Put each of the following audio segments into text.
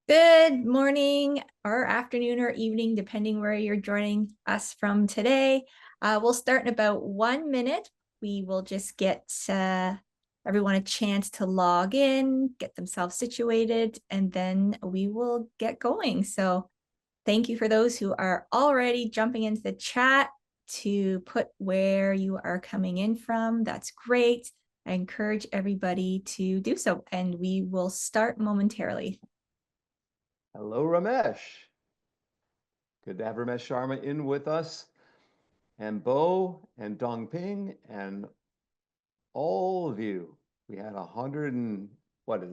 Good morning or afternoon or evening, depending where you're joining us from today. We'll start in about 1 minute. We will just get everyone a chance to log in, get themselves situated, and then we will get going. So thank you for those who are already jumping into the chat to put where you are coming in from. That's great. I encourage everybody to do so, and we will start momentarily. Hello, Ramesh. Good to have Ramesh Sharma in with us, and Bo and Dongping and all of you. We had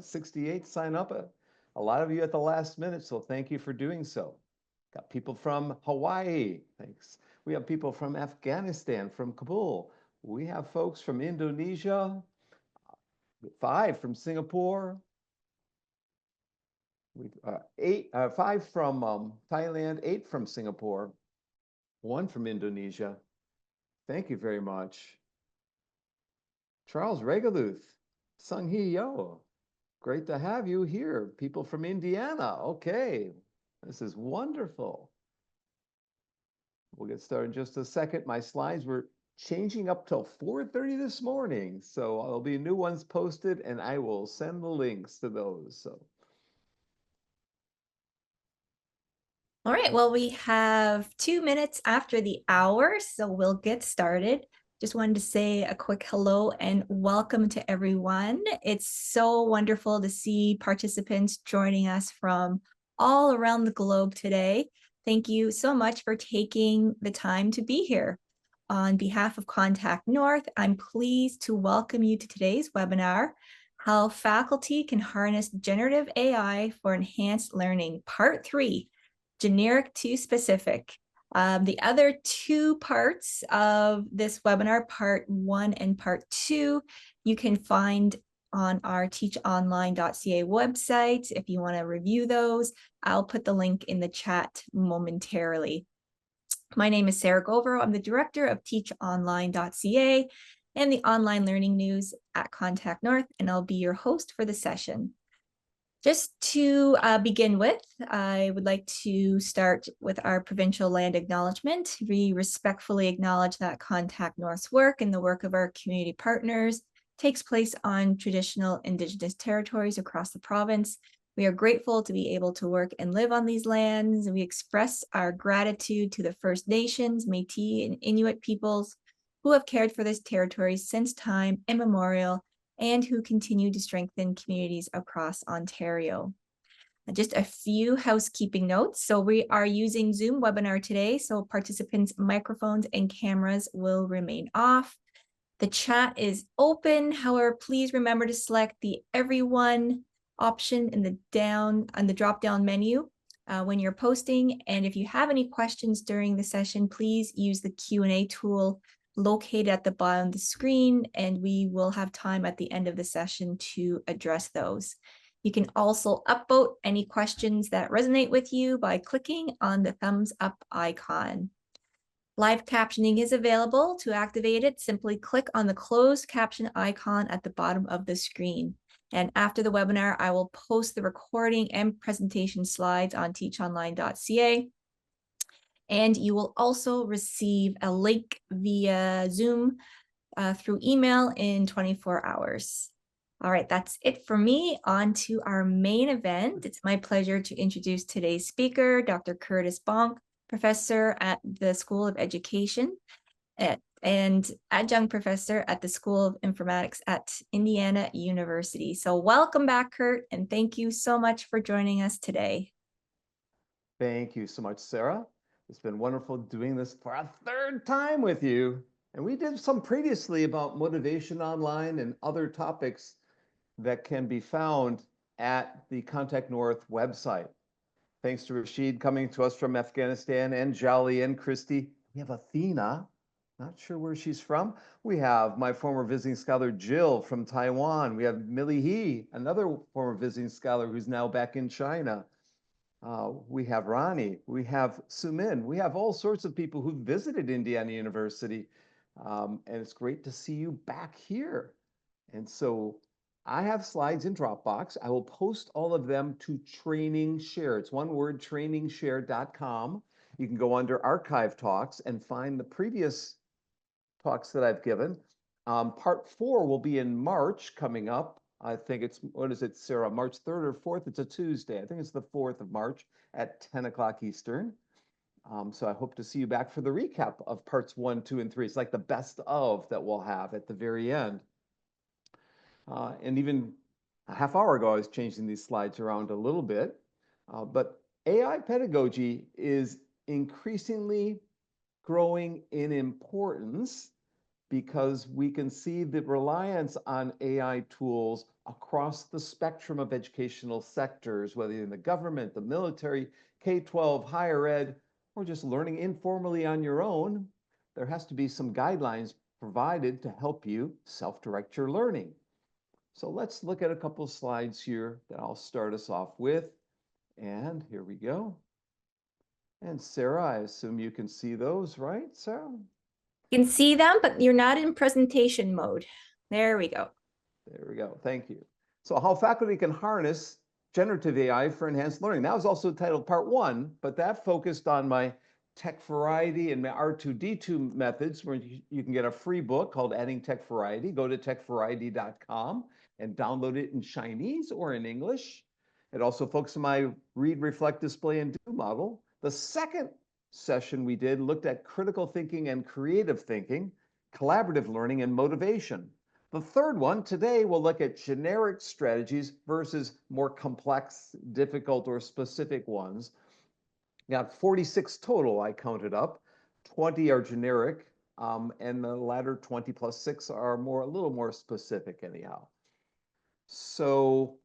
68 sign up. A lot of you at the last minute, so thank you for doing so. Got people from Hawaii, thanks. We have people from Afghanistan, from Kabul. We have folks from Indonesia, 5 from Singapore, we've 5 from Thailand, 8 from Singapore, 1 from Indonesia. Thank you very much. Charles Regaluth, Sung Hee Yo, great to have you here. People from Indiana, okay. This is wonderful. We'll get started in just a second. My slides were changing up till 4:30 this morning, so there'll be new ones posted and I will send the links to those. So. All right, well, we have 2 minutes after the hour, so we'll get started. Just wanted to say a quick hello and welcome to everyone. It's so wonderful to see participants joining us from all around the globe today. Thank you so much for taking the time to be here. On behalf of Contact North, I'm pleased to welcome you to today's webinar, How Faculty Can Harness Generative AI for Enhanced Learning, Part 3. Generic to specific. The other 2 parts of this webinar, part 1 and part 2, you can find on our teachonline.ca website. If you want to review those, I'll put the link in the chat momentarily. My name is Sarah Govero. I'm the director of teachonline.ca and the online learning news at Contact North, and I'll be your host for the session. Just to begin with, I would like to start with our provincial land acknowledgement. We respectfully acknowledge that Contact North's work and the work of our community partners takes place on traditional Indigenous territories across the province. We are grateful to be able to work and live on these lands, and we express our gratitude to the First Nations, Métis, and Inuit peoples who have cared for this territory since time immemorial and who continue to strengthen communities across Ontario. Just a few housekeeping notes. So we are using Zoom webinar today, so participants' microphones and cameras will remain off. The chat is open. However, please remember to select the everyone option in the drop-down menu when you're posting. And if you have any questions during the session, please use the Q&A tool located at the bottom of the screen, and we will have time at the end of the session to address those. You can also upvote any questions that resonate with you by clicking on the thumbs up icon. Live captioning is available. To activate it, simply click on the closed caption icon at the bottom of the screen. And after the webinar, I will post the recording and presentation slides on teachonline.ca. And you will also receive a link via Zoom through email in 24 hours. All right, that's it for me. On to our main event. It's my pleasure to introduce today's speaker, Dr. Curtis Bonk, professor at the School of Education and adjunct professor at the School of Informatics at Indiana University. So welcome back, Kurt, and thank you so much for joining us today. Thank you so much, Sarah. It's been wonderful doing this for a 3rd time with you. And we did some previously about motivation online and other topics that can be found at the Contact North website. Thanks to Rashid coming to us from Afghanistan, and Jolly and Christy. We have Athena, not sure where she's from. We have my former visiting scholar, Jill, from Taiwan. We have Millie He, another former visiting scholar who's now back in China. We have Ronnie, we have Sumin, we have all sorts of people who visited Indiana University. And it's great to see you back here. And so I have slides in Dropbox. I will post all of them to Training Share. It's one word, trainingshare.com. You can go under Archive Talks and find the previous talks that I've given. Part 4 will be in March coming up. I think it's, what is it, Sarah? March 3rd or 4th? It's a Tuesday. I think it's the 4th of March at 10 o'clock Eastern. So I hope to see you back for the recap of parts 1, 2, and 3. It's like the best of that we'll have at the very end. And even a half hour ago, I was changing these slides around a little bit. But AI pedagogy is increasingly growing in importance because we can see the reliance on AI tools across the spectrum of educational sectors, whether you're in the government, the military, K-12, higher ed, or just learning informally on your own. There has to be some guidelines provided to help you self-direct your learning. So let's look at a couple of slides here that I'll start us off with. And here we go. And Sarah, I assume you can see those, right, Sarah? You can see them, but you're not in presentation mode. There we go. There we go. Thank you. So how faculty can harness generative AI for enhanced learning. That was also titled part 1, but that focused on my TEC-VARIETY and my R2D2 methods, where you can get a free book called Adding TEC-VARIETY. Go to TEC-VARIETY.com and download it in Chinese or in English. It also focuses on my read, reflect, display, and do model. The second session we did looked at critical thinking and creative thinking, collaborative learning, and motivation. The third one, today, we'll look at generic strategies versus more complex, difficult, or specific ones. We got 46 total, I counted up. 20 are generic, and the latter 20 plus 6 are a little more specific anyhow. So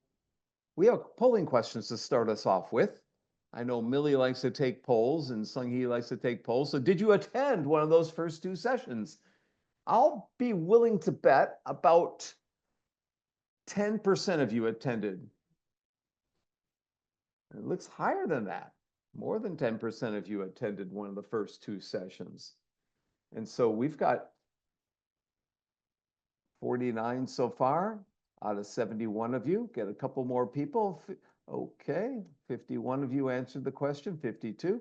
we have polling questions to start us off with. I know Millie likes to take polls and Sung-Hee likes to take polls. So did you attend one of those first 2 sessions? I'll be willing to bet about 10% of you attended. It looks higher than that. More than 10% of you attended one of the first 2 sessions. And so we've got 49 so far out of 71 of you. Get a couple more people. Okay, 51 of you answered the question, 52.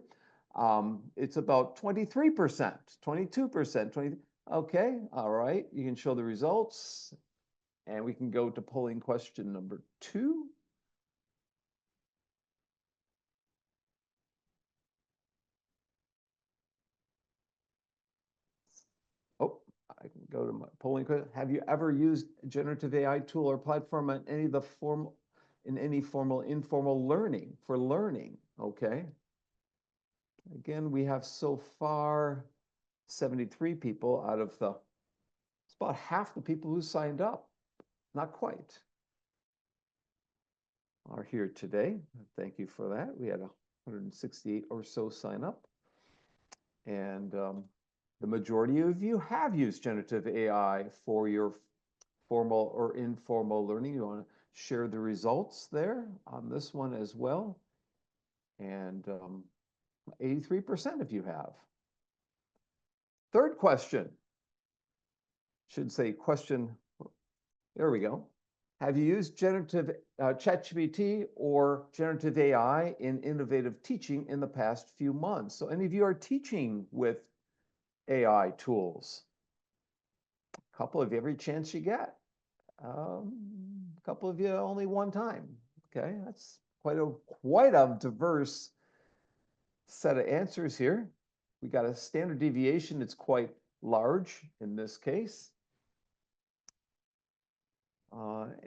It's about 23%, 22%, 20. Okay, all right, you can show the results. And we can go to polling question number 2. Oh, I can go to my polling question. Have you ever used a generative AI tool or platform on any of the formal, informal learning for learning? Okay. Again, we have so far 73 people out of it's about half the people who signed up. Not quite. Are here today. Thank you for that. We had 168 or so sign up. And the majority of you have used generative AI for your formal or informal learning. You want to share the results there on this one as well. And 83% of you have. Third question. Should say question. There we go. Have you used generative ChatGPT or generative AI in innovative teaching in the past few months? So any of you are teaching with AI tools? A couple of you, every chance you get. A couple of you only one time. Okay, that's quite a diverse set of answers here. We got a standard deviation that's quite large in this case.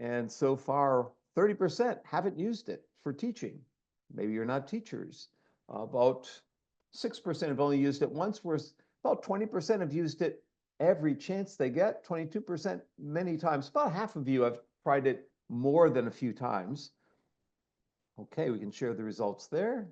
And so far, 30% haven't used it for teaching. Maybe you're not teachers. About 6% have only used it once, whereas about 20% have used it every chance they get, 22% many times. About half of you have tried it more than a few times. Okay, we can share the results there.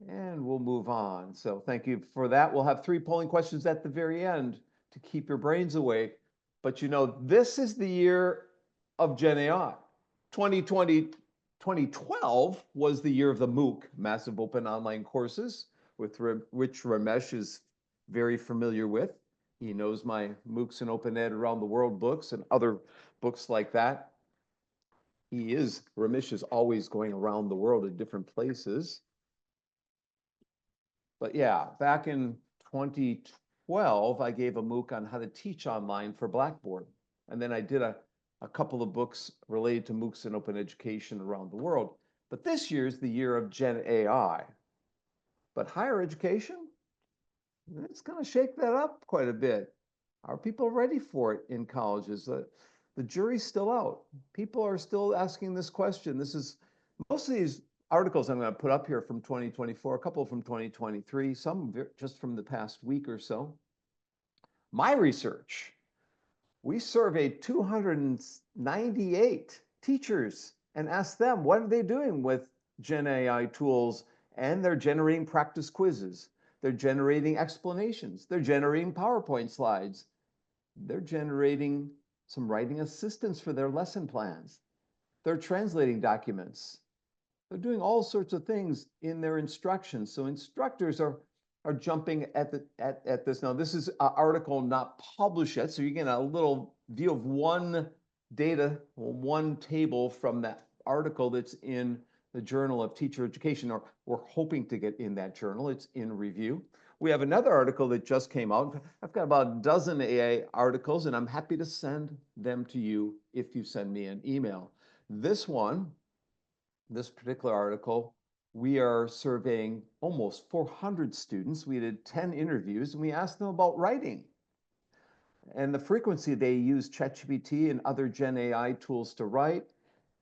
And we'll move on. So thank you for that. We'll have 3 polling questions at the very end to keep your brains awake. But you know, this is the year of Gen AI. 2012 was the year of the MOOC, Massive Open Online Courses, which Ramesh is very familiar with. He knows my MOOCs and Open Ed Around the World books and other books like that. Ramesh is always going around the world at different places. But yeah, back in 2012, I gave a MOOC on how to teach online for Blackboard. And then I did a couple of books related to MOOCs and open education around the world. But this year's the year of Gen AI. But higher education, it's going to shake that up quite a bit. Are people ready for it in colleges? The jury's still out. People are still asking this question. Most of these articles I'm going to put up here from 2024, a couple from 2023, some just from the past week or so. My research, we surveyed 298 teachers and asked them, what are they doing with Gen AI tools? And they're generating practice quizzes. They're generating explanations. They're generating PowerPoint slides. They're generating some writing assistance for their lesson plans. They're translating documents. They're doing all sorts of things in their instructions. So instructors are jumping at this. Now, this is an article not published yet, so you're getting a little view of one table from that article that's in the Journal of Teacher Education, or we're hoping to get in that journal. It's in review. We have another article that just came out. I've got about a dozen AI articles, and I'm happy to send them to you if you send me an email. This particular article, we are surveying almost 400 students. We did 10 interviews, and we asked them about writing and the frequency they use ChatGPT and other Gen AI tools to write.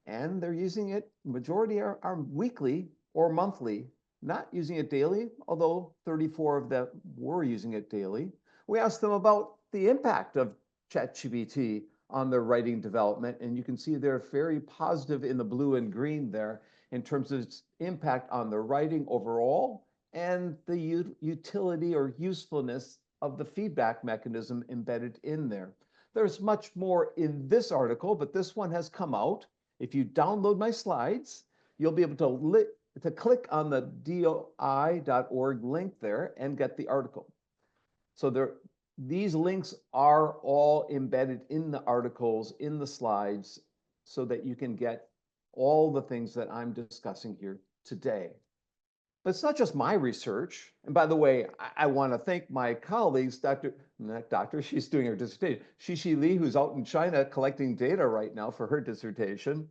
And they're using it, majority are weekly or monthly, not using it daily, although 34 of them were using it daily. We asked them about the impact of ChatGPT on their writing development, and you can see they're very positive in the blue and green there in terms of its impact on their writing overall and the utility or usefulness of the feedback mechanism embedded in there. There's much more in this article, but this one has come out. If you download my slides, you'll be able to click on the doi.org link there and get the article. So these links are all embedded in the articles, in the slides, so that you can get all the things that I'm discussing here today. But it's not just my research. And by the way, I want to thank my colleagues, she's doing her dissertation, Shishi Li, who's out in China collecting data right now for her dissertation,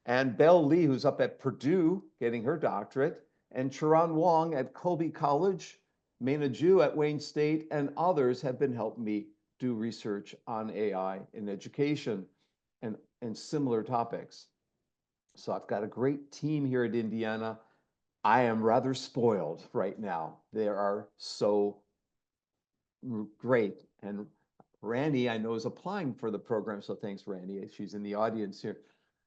and Belle Lee, who's up at Purdue getting her doctorate, and Charan Wong at Colby College, Mena Ju at Wayne State, and others have been helping me do research on AI in education and similar topics. So I've got a great team here at Indiana. I am rather spoiled right now. They are so great. And Randy, I know, is applying for the program. So thanks, Randy. She's in the audience here.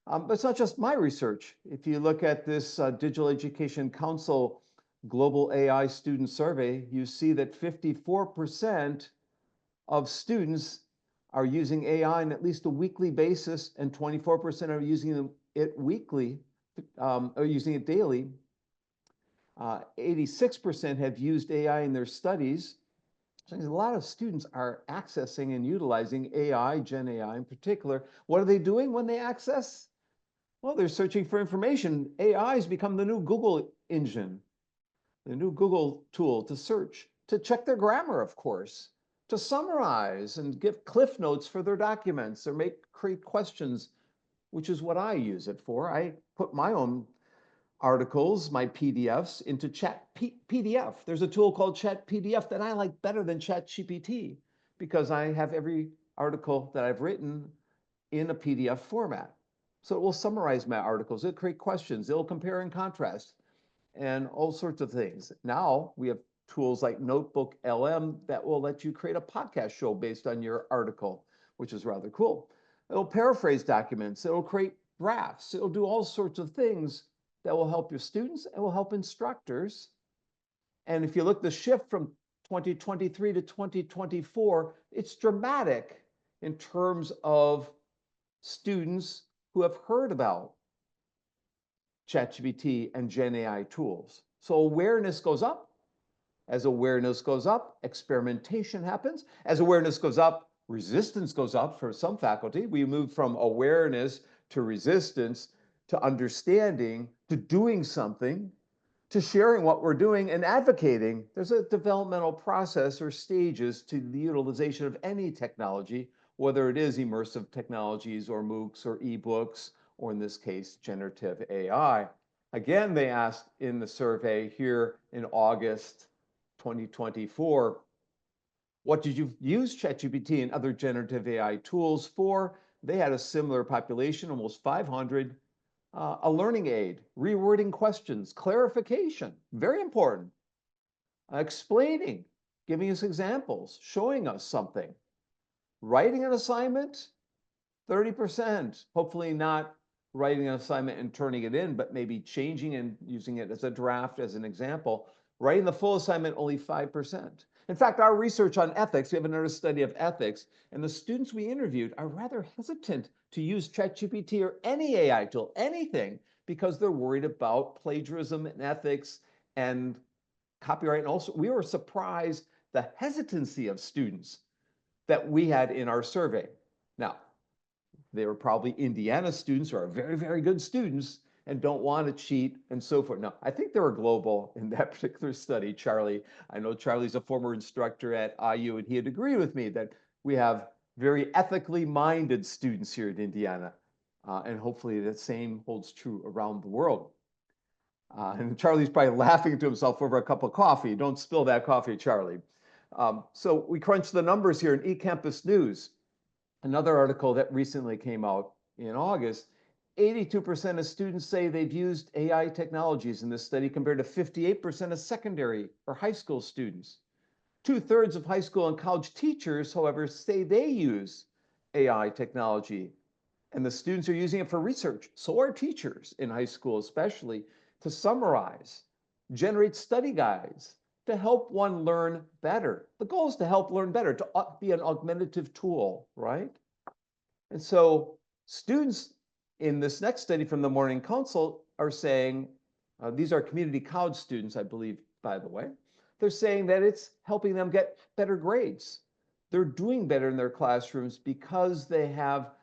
But it's not just my research. If you look at this Digital Education Council Global AI Student Survey, you see that 54% of students are using AI on at least a weekly basis, and 24% are using it weekly, or using it daily. 86% have used AI in their studies. So a lot of students are accessing and utilizing AI, Gen AI in particular. What are they doing when they access? Well, they're searching for information. AI has become the new Google engine, the new Google tool to search, to check their grammar, of course, to summarize and give cliff notes for their documents or create questions, which is what I use it for. I put my own articles, my PDFs, into PDF. There's a tool called Chat PDF that I like better than ChatGPT because I have every article that I've written in a PDF format. So it will summarize my articles, it'll create questions, it'll compare and contrast, and all sorts of things. Now we have tools like Notebook LM that will let you create a podcast show based on your article, which is rather cool. It'll paraphrase documents, it'll create drafts, it'll do all sorts of things that will help your students and will help instructors. And if you look the shift from 2023 to 2024, it's dramatic in terms of students who have heard about ChatGPT and Gen AI tools. So awareness goes up, As awareness goes up, experimentation happens. As awareness goes up, resistance goes up for some faculty. We move from awareness to resistance to understanding to doing something to sharing what we're doing and advocating. There's a developmental process or stages to the utilization of any technology, whether it is immersive technologies or MOOCs or ebooks, or in this case, generative AI. Again, they asked in the survey here in August 2024, what did you use ChatGPT and other generative AI tools for? They had a similar population, almost 500. A learning aid, rewording questions, clarification, very important. Explaining, giving us examples, showing us something. Writing an assignment, 30%. Hopefully not writing an assignment and turning it in, but maybe changing and using it as a draft as an example. Writing the full assignment, only 5%. In fact, our research on ethics, we have another study of ethics, and the students we interviewed are rather hesitant to use ChatGPT or any AI tool, anything, because they're worried about plagiarism and ethics and copyright. And also, we were surprised the hesitancy of students that we had in our survey. Now, they were probably Indiana students who are very, very good students and don't want to cheat and so forth. Now, I think they were global in that particular study, Charlie. I know Charlie's a former instructor at IU, and he had agreed with me that we have very ethically minded students here at Indiana. And hopefully the same holds true around the world. And Charlie's probably laughing to himself over a cup of coffee. Don't spill that coffee, Charlie. So we crunched the numbers here in eCampus News. Another article that recently came out in August, 82% of students say they've used AI technologies in this study compared to 58% of secondary or high school students. 2/3 of high school and college teachers, however, say they use AI technology, and the students are using it for research. So are teachers in high school, especially to summarize, generate study guides, to help one learn better. The goal is to help learn better, to be an augmentative tool, right? And so students in this next study from the Morning Council are saying, these are community college students, I believe, by the way, they're saying that it's helping them get better grades. They're doing better in their classrooms because they have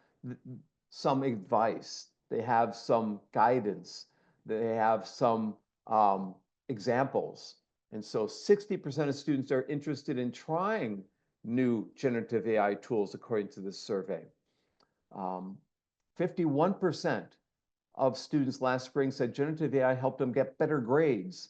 some advice, they have some guidance, they have some examples. And so 60% of students are interested in trying new generative AI tools, according to this survey. 51% of students last spring said generative AI helped them get better grades,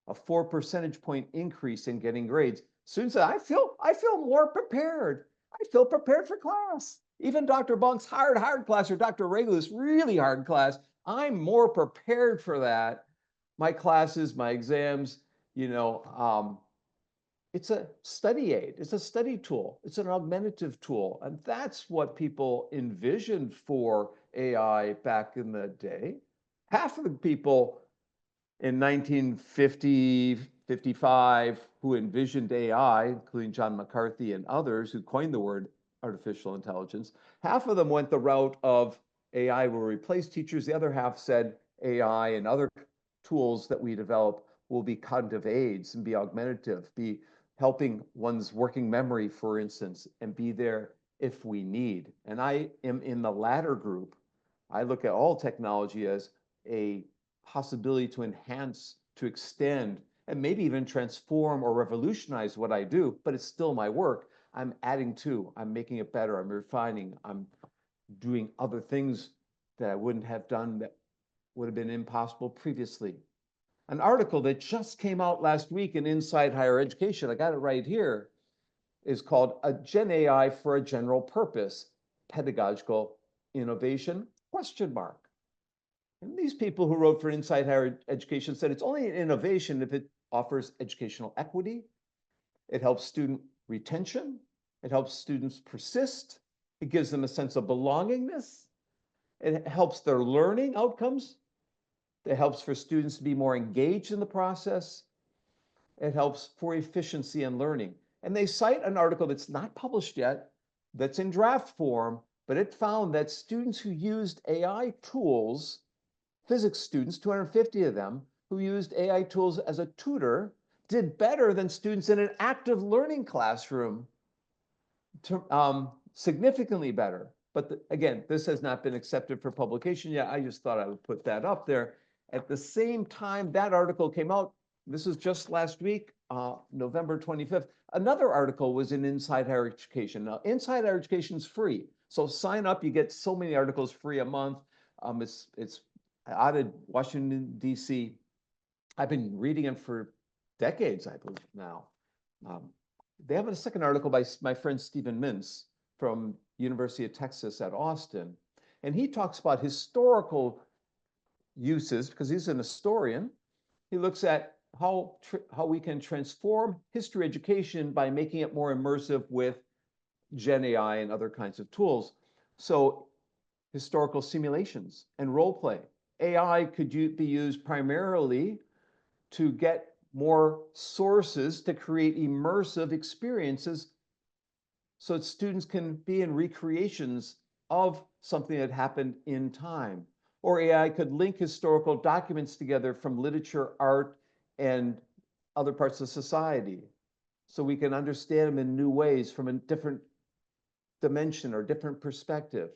a 4 percentage point increase in getting grades. Students said, I feel more prepared. I feel prepared for class. Even Dr. Bonk's hard class or Dr. Regulus' really hard class, I'm more prepared for that. My classes, my exams, it's a study aid. It's a study tool. It's an augmentative tool. And that's what people envisioned for AI back in the day. Half of the people in 1950, 55 who envisioned AI, including John McCarthy and others who coined the word artificial intelligence, half of them went the route of AI will replace teachers. The other half said AI and other tools that we develop will be cognitive aids and be augmentative, be helping one's working memory, for instance, and be there if we need. And I am in the latter group. I look at all technology as a possibility to enhance, to extend, and maybe even transform or revolutionize what I do, but it's still my work. I'm adding to, I'm making it better, I'm refining, I'm doing other things that I wouldn't have done that would have been impossible previously. An article that just came out last week in Inside Higher Education, I got it right here, is called A Gen AI for a General Purpose, Pedagogical Innovation, ? And these people who wrote for Inside Higher Education said it's only an innovation if it offers educational equity, it helps student retention, it helps students persist, it gives them a sense of belongingness, it helps their learning outcomes, it helps for students to be more engaged in the process, it helps for efficiency in learning. And they cite an article that's not published yet, that's in draft form, but it found that students who used AI tools, physics students, 250 of them, who used AI tools as a tutor, did better than students in an active learning classroom, significantly better. But again, this has not been accepted for publication yet. I just thought I would put that up there. At the same time that article came out, this was just last week, November 25th, another article was in Inside Higher Education. Now, Inside Higher Education is free. So sign up, you get so many articles free a month. It's out of Washington, D.C. I've been reading it for decades, I believe now. They have a second article by my friend Stephen Mintz from University of Texas at Austin. And he talks about historical uses, because he's an historian. He looks at how we can transform history education by making it more immersive with Gen AI and other kinds of tools. So historical simulations and role play. AI could be used primarily to get more sources to create immersive experiences so that students can be in recreations of something that happened in time. Or AI could link historical documents together from literature, art, and other parts of society, so we can understand them in new ways from a different dimension or different perspective.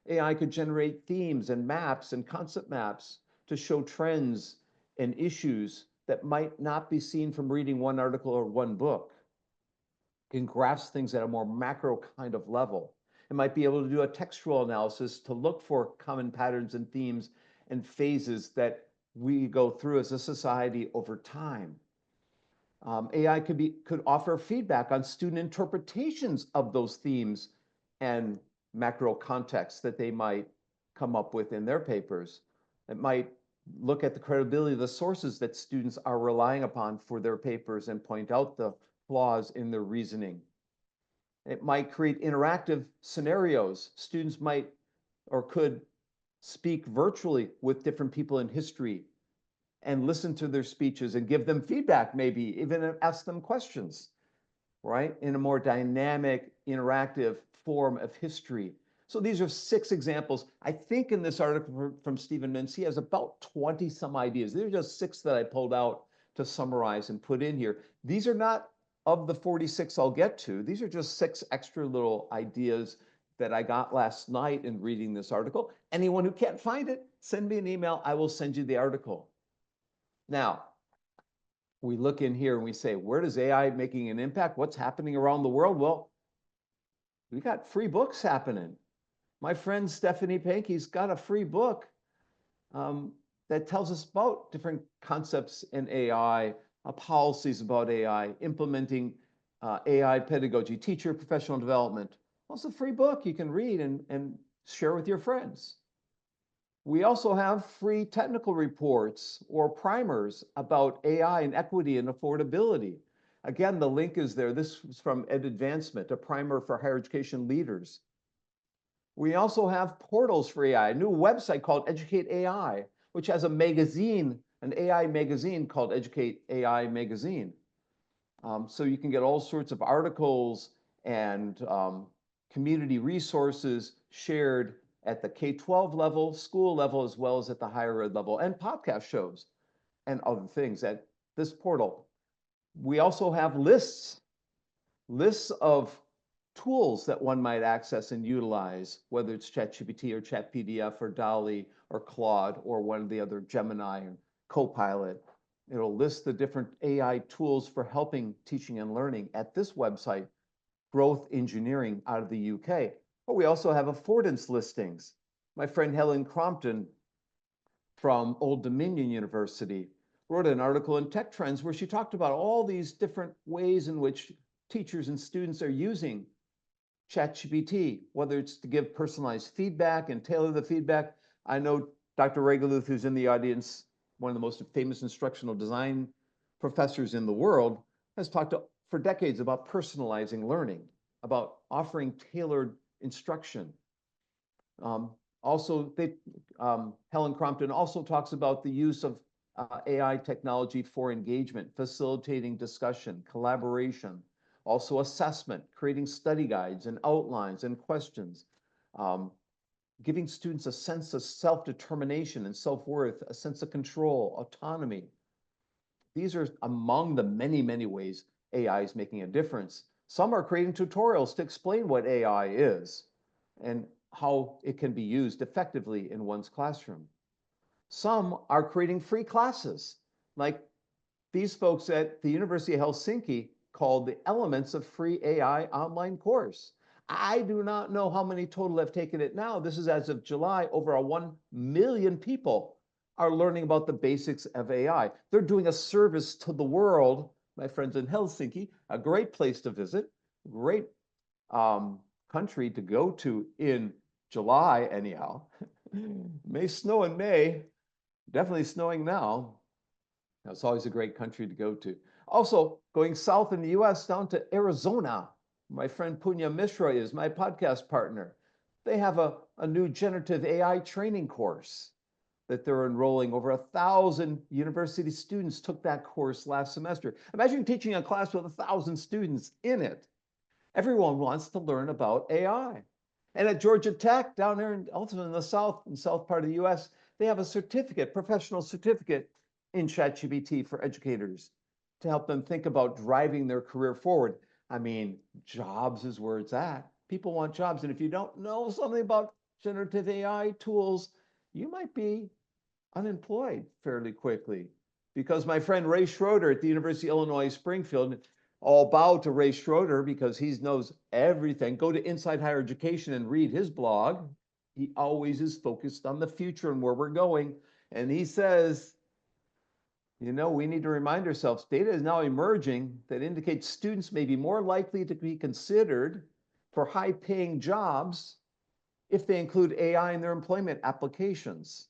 AI could generate themes and maps and concept maps to show trends and issues that might not be seen from reading one article or one book. It can grasp things at a more macro kind of level. It might be able to do a textual analysis to look for common patterns and themes and phases that we go through as a society over time. AI could offer feedback on student interpretations of those themes and macro contexts that they might come up with in their papers. It might look at the credibility of the sources that students are relying upon for their papers and point out the flaws in their reasoning. It might create interactive scenarios. Students might or could speak virtually with different people in history and listen to their speeches and give them feedback, maybe even ask them questions, right? In a more dynamic, interactive form of history. So these are 6 examples. I think in this article from Stephen Mintz, he has about 20 some ideas. These are just 6 that I pulled out to summarize and put in here. These are not of the 46 I'll get to. These are just 6 extra little ideas that I got last night in reading this article. Anyone who can't find it, send me an email. I will send you the article. Now, we look in here and we say, where does AI making an impact? What's happening around the world? Well, we got free books happening. My friend Stephanie Pankey's got a free book that tells us about different concepts in AI, policies about AI, implementing AI pedagogy, teacher professional development. Well, it's a free book you can read and share with your friends. We also have free technical reports or primers about AI and equity and affordability. Again, the link is there. This is from Ed Advancement, a primer for higher education leaders. We also have portals for AI, a new website called Educate AI, which has a magazine, an AI magazine called Educate AI Magazine. So you can get all sorts of articles and community resources shared at the K-12 level, school level, as well as at the higher ed level, and podcast shows and other things at this portal. We also have lists of tools that one might access and utilize, whether it's ChatGPT or ChatPDF or DALL-E or Claude or one of the other Gemini and Copilot. It'll list the different AI tools for helping teaching and learning at this website, Growth Engineering out of the UK. But we also have affordance listings. My friend Helen Crompton from Old Dominion University wrote an article in Tech Trends where she talked about all these different ways in which teachers and students are using ChatGPT, whether it's to give personalized feedback and tailor the feedback. I know Dr. Regaluth, who's in the audience, one of the most famous instructional design professors in the world, has talked for decades about personalizing learning, about offering tailored instruction. Helen Crompton also talks about the use of AI technology for engagement, facilitating discussion, collaboration, also assessment, creating study guides and outlines and questions, giving students a sense of self-determination and self-worth, a sense of control, autonomy. these are among the many, many ways AI is making a difference. Some are creating tutorials to explain what AI is and how it can be used effectively in one's classroom. Some are creating free classes, like these folks at the University of Helsinki called the Elements of Free AI online course. I do not know how many total have taken it now. This is as of July, over 1 million people are learning about the basics of AI. They're doing a service to the world, my friends in Helsinki, a great place to visit, great country to go to in July, anyhow. May snow in May, definitely snowing now. It's always a great country to go to. Also, going south in the US down to Arizona, my friend Punya Mishra is my podcast partner. They have a new generative AI training course that they're enrolling. Over 1,000 university students took that course last semester. Imagine teaching a class with 1,000 students in it. Everyone wants to learn about AI. And at Georgia Tech, down there, also in the south part of the US, they have a certificate, professional certificate in ChatGPT for educators to help them think about driving their career forward. I mean, jobs is where it's at. People want jobs. And if you don't know something about generative AI tools, you might be unemployed fairly quickly. Because my friend Ray Schroeder at the University of Illinois Springfield, all bow to Ray Schroeder because he knows everything. Go to Inside Higher Education and read his blog. He always is focused on the future and where we're going. And he says, you know, we need to remind ourselves, data is now emerging that indicates students may be more likely to be considered for high-paying jobs if they include AI in their employment applications.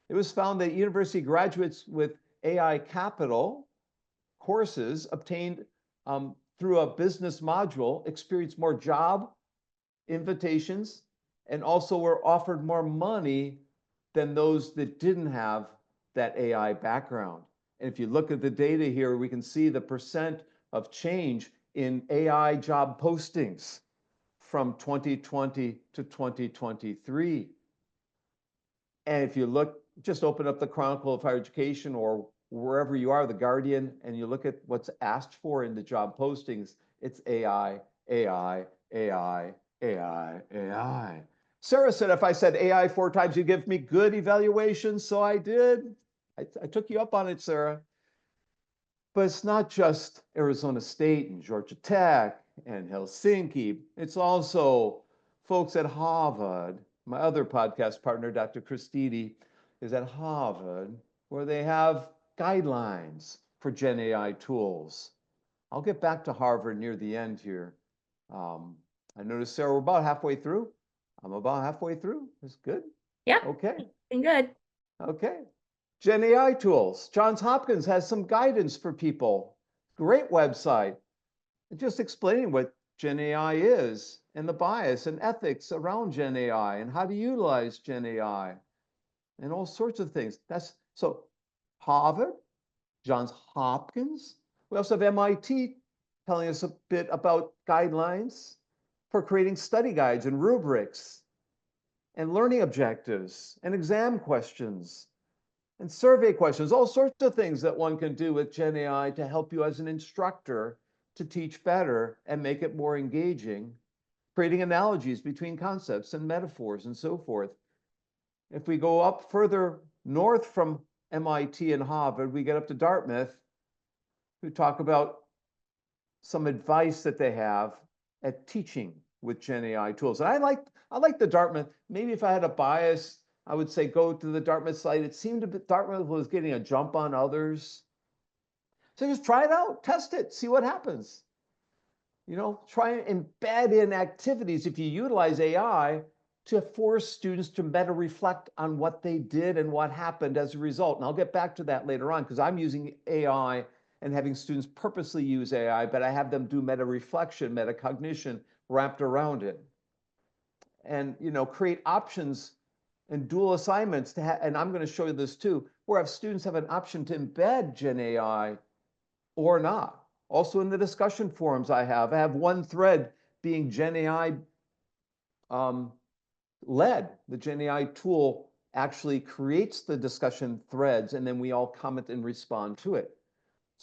It was found that university graduates with AI capital courses obtained through a business module experienced more job invitations and also were offered more money than those that didn't have that AI background. And if you look at the data here, we can see the percent of change in AI job postings from 2020 to 2023. And if you look, just open up the Chronicle of Higher Education or wherever you are, the Guardian, and you look at what's asked for in the job postings, it's AI, AI, AI, AI, AI. Sarah said if I said AI 4 times, you give me good evaluations, so I did. I took you up on it, Sarah. But it's not just Arizona State and Georgia Tech and Helsinki. It's also folks at Harvard. My other podcast partner, Dr. Christidi, is at Harvard, where they have guidelines for Gen AI tools. I'll get back to Harvard near the end here. I noticed, Sarah, we're about halfway through. I'm about halfway through. That's good. Yeah. Okay. Good. Okay. Gen AI tools. Johns Hopkins has some guidance for people. Great website. Just explaining what Gen AI is and the bias and ethics around Gen AI and how to utilize Gen AI and all sorts of things. That's so Harvard, Johns Hopkins. We also have MIT telling us a bit about guidelines for creating study guides and rubrics and learning objectives and exam questions and survey questions, all sorts of things that one can do with Gen AI to help you as an instructor to teach better and make it more engaging, creating analogies between concepts and metaphors and so forth. If we go up further north from MIT and Harvard, we get up to Dartmouth, who talk about some advice that they have at teaching with Gen AI tools. And I like the Dartmouth. Maybe if I had a bias, I would say go to the Dartmouth site. It seemed to be Dartmouth was getting a jump on others. So just try it out, test it, see what happens. You know, try and embed in activities if you utilize AI to force students to better reflect on what they did and what happened as a result. And I'll get back to that later on because I'm using AI and having students purposely use AI, but I have them do meta reflection, metacognition wrapped around it. And, you know, create options and dual assignments to have, and I'm going to show you this too, where if students have an option to embed Gen AI or not. Also in the discussion forums I have one thread being Gen AI led. The Gen AI tool actually creates the discussion threads and then we all comment and respond to it.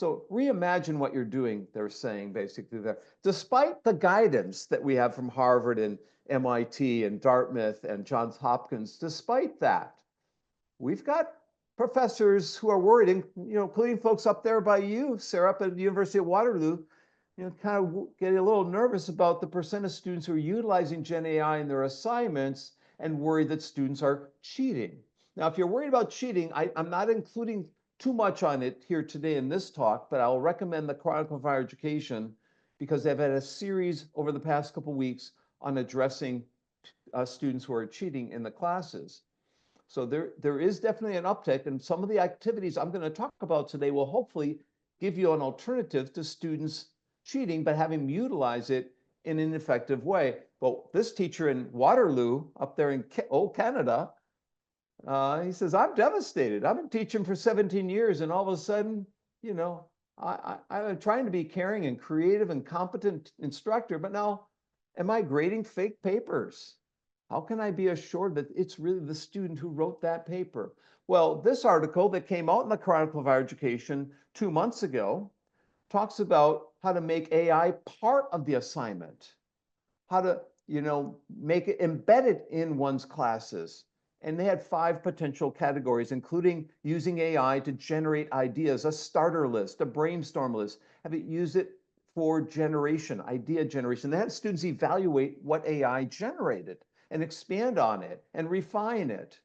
So reimagine what you're doing, they're saying basically there. Despite the guidance that we have from Harvard and MIT and Dartmouth and Johns Hopkins, despite that, we've got professors who are worried, including folks up there by you, Sarah, up at the University of Waterloo, kind of getting a little nervous about the percent of students who are utilizing Gen AI in their assignments and worried that students are cheating. Now, if you're worried about cheating, I'm not including too much on it here today in this talk, but I'll recommend the Chronicle of Higher Education because they've had a series over the past couple of weeks on addressing students who are cheating in the classes. So there is definitely an uptick, and some of the activities I'm going to talk about today will hopefully give you an alternative to students cheating, but having them utilize it in an effective way. But this teacher in Waterloo, up there in old Canada, he says, I'm devastated. I've been teaching for 17 years, and all of a sudden, I'm trying to be caring and creative and competent instructor, but now am I grading fake papers? How can I be assured that it's really the student who wrote that paper? Well, this article that came out in the Chronicle of Higher Education 2 months ago talks about how to make AI part of the assignment, how to, make it embedded in one's classes. And they had 5 potential categories, including using AI to generate ideas, a starter list, a brainstorm list, have it use it for generation, idea generation. They had students evaluate what AI generated and expand on it and refine it.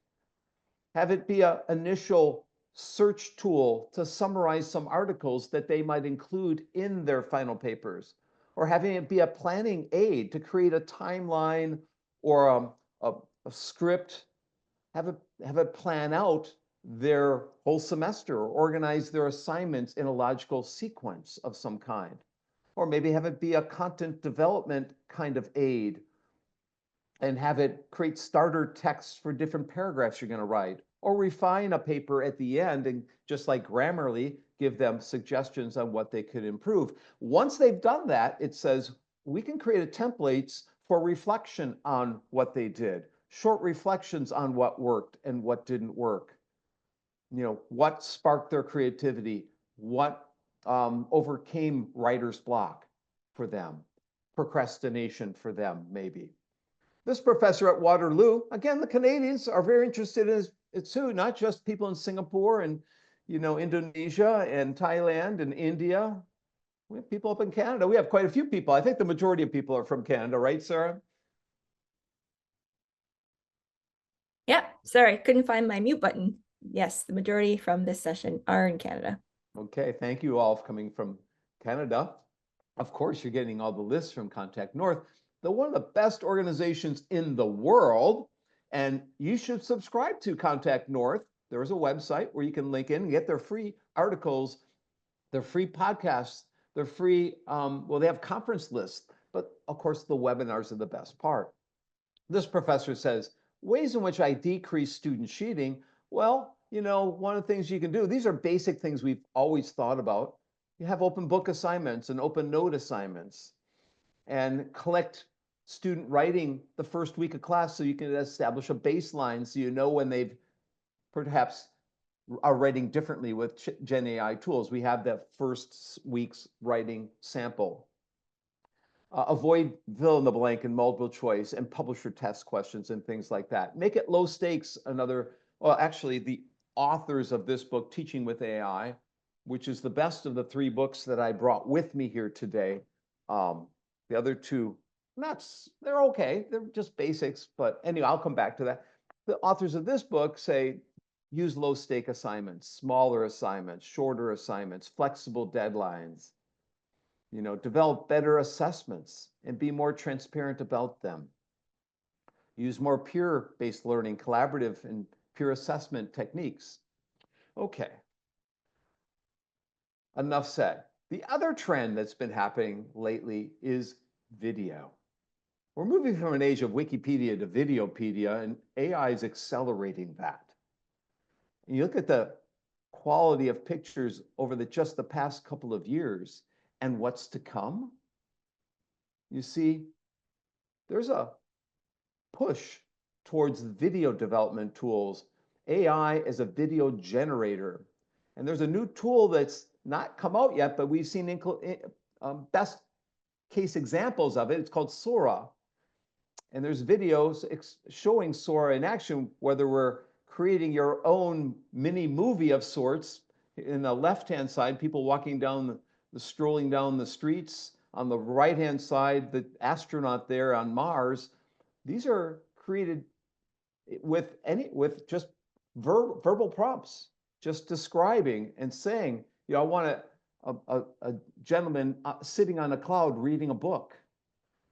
Have it be an initial search tool to summarize some articles that they might include in their final papers, or having it be a planning aid to create a timeline or a script, have it plan out their whole semester or organize their assignments in a logical sequence of some kind. Or maybe have it be a content development kind of aid and have it create starter texts for different paragraphs you're going to write, or refine a paper at the end and just like Grammarly, give them suggestions on what they could improve. Once they've done that, it says we can create templates for reflection on what they did, short reflections on what worked and what didn't work. What sparked their creativity, what overcame writer's block for them, procrastination for them, maybe. This professor at Waterloo, again, the Canadians are very interested in it too, not just people in Singapore and, Indonesia and Thailand and India. We have people up in Canada. We have quite a few people. I think the majority of people are from Canada, right, Sarah? Yeah, sorry, couldn't find my mute button. Yes, the majority from this session are in Canada. Okay, thank you all for coming from Canada. Of course, you're getting all the lists from Contact North. They're one of the best organizations in the world, and you should subscribe to Contact North. There is a website where you can link in and get their free articles, their free podcasts, their free, they have conference lists, but of course, the webinars are the best part. This professor says, ways in which I decrease student cheating. Well, one of the things you can do, these are basic things we've always thought about. You have open book assignments and open note assignments, and collect student writing the first week of class so you can establish a baseline so you know when they've perhaps are writing differently with Gen AI tools. We have that first week's writing sample. Avoid fill in the blank and multiple choice and publisher test questions and things like that. Make it low stakes. Actually, the authors of this book, Teaching with AI, which is the best of the 3 books that I brought with me here today. The other 2, they're okay. They're just basics. But anyway, I'll come back to that. The authors of this book say, use low stake assignments, smaller assignments, shorter assignments, flexible deadlines. Develop better assessments and be more transparent about them. Use more peer-based learning, collaborative and peer assessment techniques. Okay. Enough said. The other trend that's been happening lately is video. We're moving from an age of Wikipedia to Videopedia, and AI is accelerating that. And you look at the quality of pictures over just the past couple of years and what's to come, you see there's a push towards video development tools, AI as a video generator. And there's a new tool that's not come out yet, but we've seen best case examples of it. It's called Sora. And there's videos showing Sora in action, whether we're creating your own mini movie of sorts. In the left-hand side, people walking down strolling down the streets. On the right-hand side, the astronaut there on Mars. These are created with just verbal prompts, just describing and saying, I want a gentleman sitting on a cloud reading a book.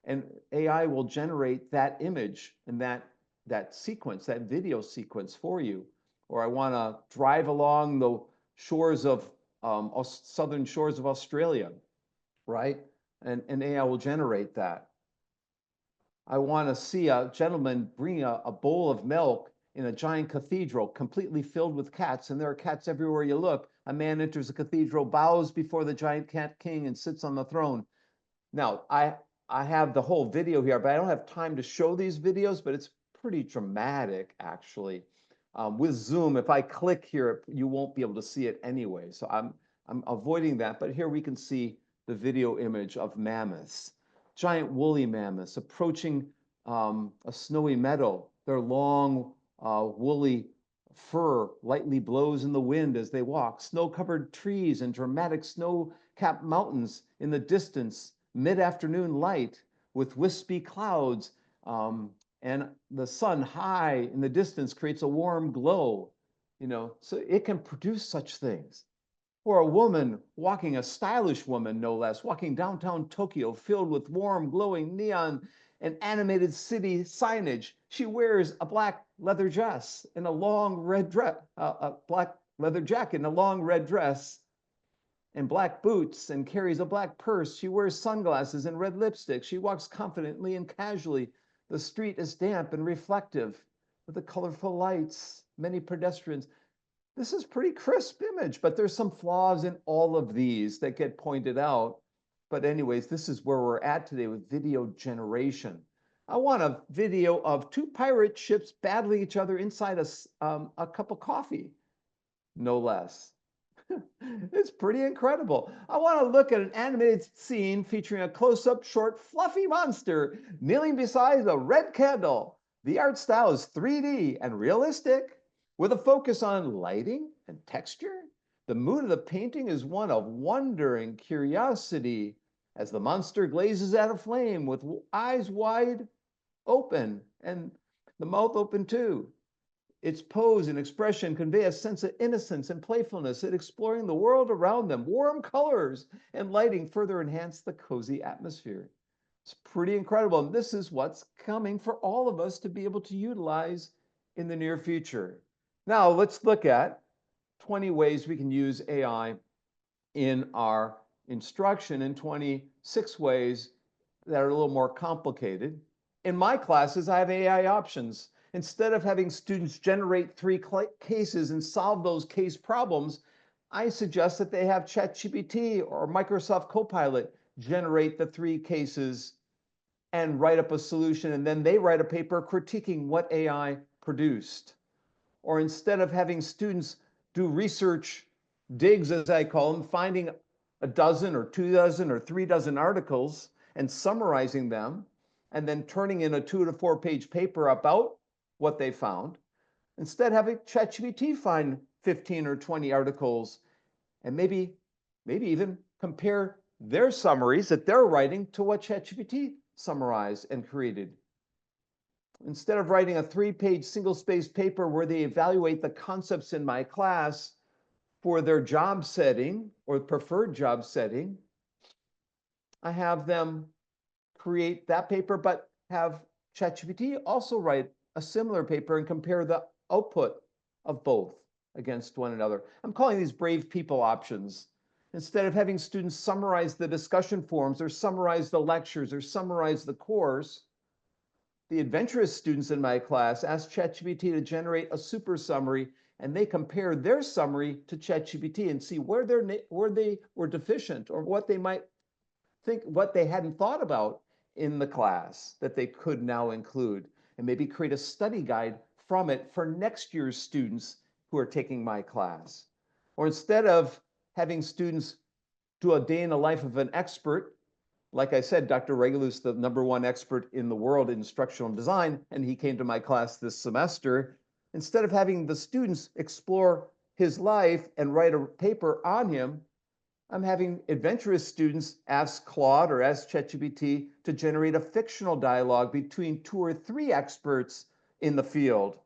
And AI will generate that image and that sequence, that video sequence for you. Or I want to drive along the shores of southern shores of Australia, right? And AI will generate that. I want to see a gentleman bring a bowl of milk in a giant cathedral completely filled with cats, and there are cats everywhere you look. A man enters the cathedral, bows before the giant cat king, and sits on the throne. Now, I have the whole video here, but I don't have time to show these videos, but it's pretty dramatic, actually. With Zoom, if I click here, you won't be able to see it anyway. So I'm avoiding that, but here we can see the video image of mammoths. Giant woolly mammoths approaching a snowy meadow. Their long, woolly fur lightly blows in the wind as they walk. Snow-covered trees and dramatic snow-capped mountains in the distance. Mid-afternoon light with wispy clouds, and the sun high in the distance creates a warm glow. So it can produce such things. Or a woman walking, a stylish woman, no less, walking downtown Tokyo filled with warm, glowing neon and animated city signage. She wears a black leather dress and a long red dress, a black leather jacket and a long red dress and black boots and carries a black purse. She wears sunglasses and red lipstick. She walks confidently and casually. The street is damp and reflective with the colorful lights, many pedestrians. This is pretty crisp image, but there's some flaws in all of these that get pointed out. But anyways, this is where we're at today with video generation. I want a video of two pirate ships battling each other inside a cup of coffee, no less. It's pretty incredible. I want to look at an animated scene featuring a close-up, short, fluffy monster kneeling beside a red candle. The art style is 3D and realistic, with a focus on lighting and texture. The mood of the painting is one of wonder and curiosity as the monster glazes at a flame with eyes wide open and the mouth open too. Its pose and expression convey a sense of innocence and playfulness in exploring the world around them. Warm colors and lighting further enhance the cozy atmosphere. It's pretty incredible. And this is what's coming for all of us to be able to utilize in the near future. Now, let's look at 20 ways we can use AI in our instruction, and 26 ways that are a little more complicated. In my classes, I have AI options. Instead of having students generate 3 cases and solve those case problems, I suggest that they have ChatGPT or Microsoft Copilot generate the 3 cases and write up a solution, and then they write a paper critiquing what AI produced. Or instead of having students do research digs, as I call them, finding a dozen or 2 dozen or 3 dozen articles and summarizing them, and then turning in a 2 to 4 page paper about what they found, instead having ChatGPT find 15 or 20 articles and maybe even compare their summaries that they're writing to what ChatGPT summarized and created. Instead of writing a 3-page single-spaced paper where they evaluate the concepts in my class for their job setting or preferred job setting, I have them create that paper, but have ChatGPT also write a similar paper and compare the output of both against one another. I'm calling these brave people options. Instead of having students summarize the discussion forums or summarize the lectures or summarize the course, the adventurous students in my class ask ChatGPT to generate a super summary, and they compare their summary to ChatGPT and see where they were deficient or what they might think, what they hadn't thought about in the class that they could now include, and maybe create a study guide from it for next year's students who are taking my class. Or instead of having students do a day in the life of an expert. Like I said, Dr. Regulus, the #1 expert in the world in instructional design, and he came to my class this semester. Instead of having the students explore his life and write a paper on him, I'm having adventurous students ask Claude or ask ChatGPT to generate a fictional dialogue between 2 or 3 experts in the field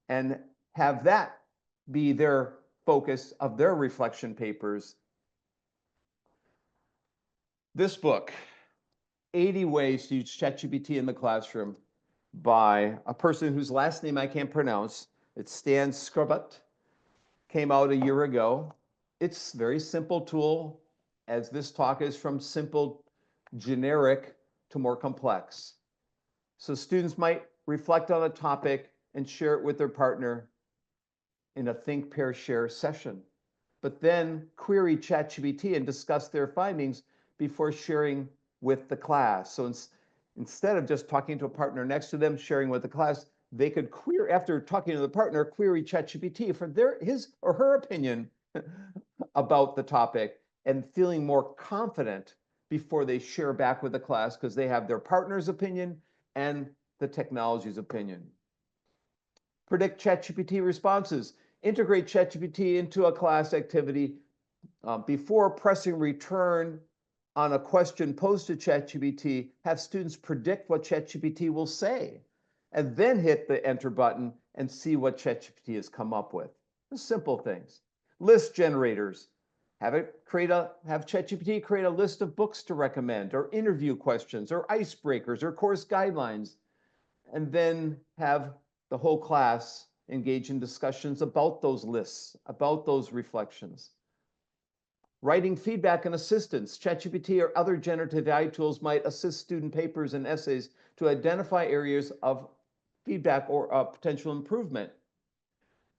and have that be their focus of their reflection papers. This book, 80 Ways to Use ChatGPT in the Classroom, by a person whose last name I can't pronounce. It's Stan Scrubut. Came out a year ago. It's a very simple tool, as this talk is from simple, generic to more complex. So students might reflect on a topic and share it with their partner in a think, pair, share session, but then query ChatGPT and discuss their findings before sharing with the class. So instead of just talking to a partner next to them, sharing with the class, they could query, after talking to the partner, query ChatGPT for his or her opinion about the topic and feeling more confident before they share back with the class because they have their partner's opinion and the technology's opinion. Predict ChatGPT responses. Integrate ChatGPT into a class activity before pressing return on a question posed to ChatGPT. Have students predict what ChatGPT will say, and then hit the enter button and see what ChatGPT has come up with. Simple things. List generators. Have ChatGPT create a list of books to recommend, or interview questions, or icebreakers, or course guidelines, and then have the whole class engage in discussions about those lists, about those reflections. Writing feedback and assistance. ChatGPT or other generative AI tools might assist student papers and essays to identify areas of feedback or potential improvement.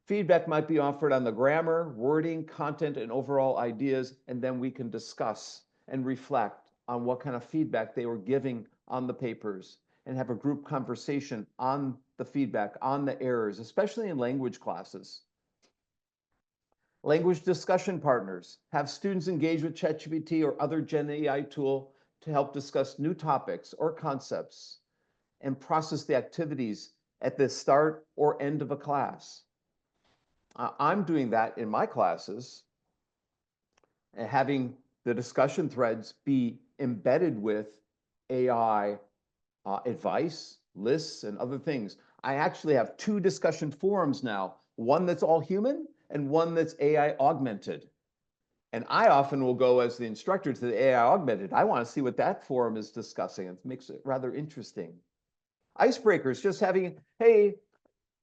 Feedback might be offered on the grammar, wording, content, and overall ideas, and then we can discuss and reflect on what kind of feedback they were giving on the papers and have a group conversation on the feedback, on the errors, especially in language classes. Language discussion partners. Have students engage with ChatGPT or other Gen AI tool to help discuss new topics or concepts and process the activities at the start or end of a class. I'm doing that in my classes, and having the discussion threads be embedded with AI advice, lists, and other things. I actually have 2 discussion forums now, one that's all human and one that's AI augmented. And I often will go as the instructor to the AI augmented. I want to see what that forum is discussing. It makes it rather interesting. Icebreakers, just having, hey,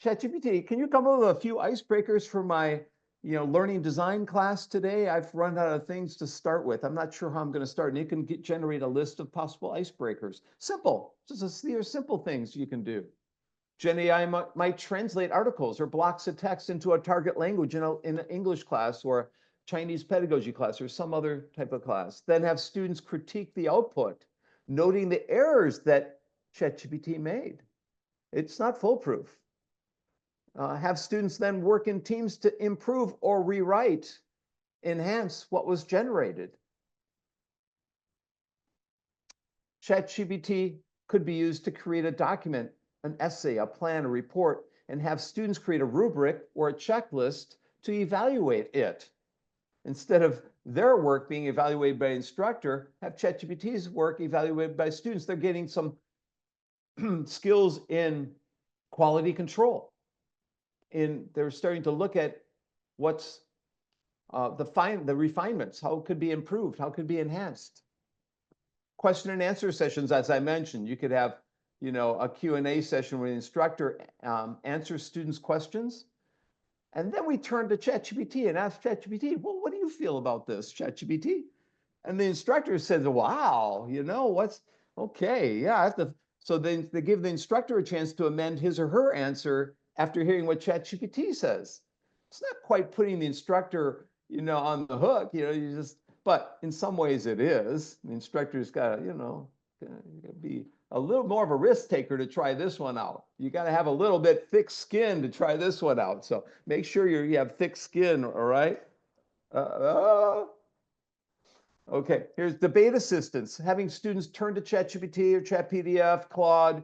ChatGPT, can you come up with a few icebreakers for my learning design class today? I've run out of things to start with. I'm not sure how I'm going to start. And you can generate a list of possible icebreakers. Simple. These are simple things you can do. Gen AI might translate articles or blocks of text into a target language in an English class or Chinese pedagogy class or some other type of class. Then have students critique the output, noting the errors that ChatGPT made. It's not foolproof. Have students then work in teams to improve or rewrite, enhance what was generated. ChatGPT could be used to create a document, an essay, a plan, a report, and have students create a rubric or a checklist to evaluate it. Instead of their work being evaluated by instructor, have ChatGPT's work evaluated by students. They're getting some skills in quality control. They're starting to look at what's the refinements, how it could be improved, how it could be enhanced. Question and answer sessions, as I mentioned, you could have a Q&A session where the instructor answers students' questions. And then we turn to ChatGPT and ask ChatGPT, well, what do you feel about this, ChatGPT? And the instructor says, wow, what's okay, yeah, I have to. So then they give the instructor a chance to amend his or her answer after hearing what ChatGPT says. It's not quite putting the instructor, on the hook, but in some ways it is. The instructor's got to, be a little more of a risk taker to try this one out. You got to have a little bit thick skin to try this one out. So make sure you have thick skin, all right? Okay, here's debate assistance, having students turn to ChatGPT or ChatPDF, Claude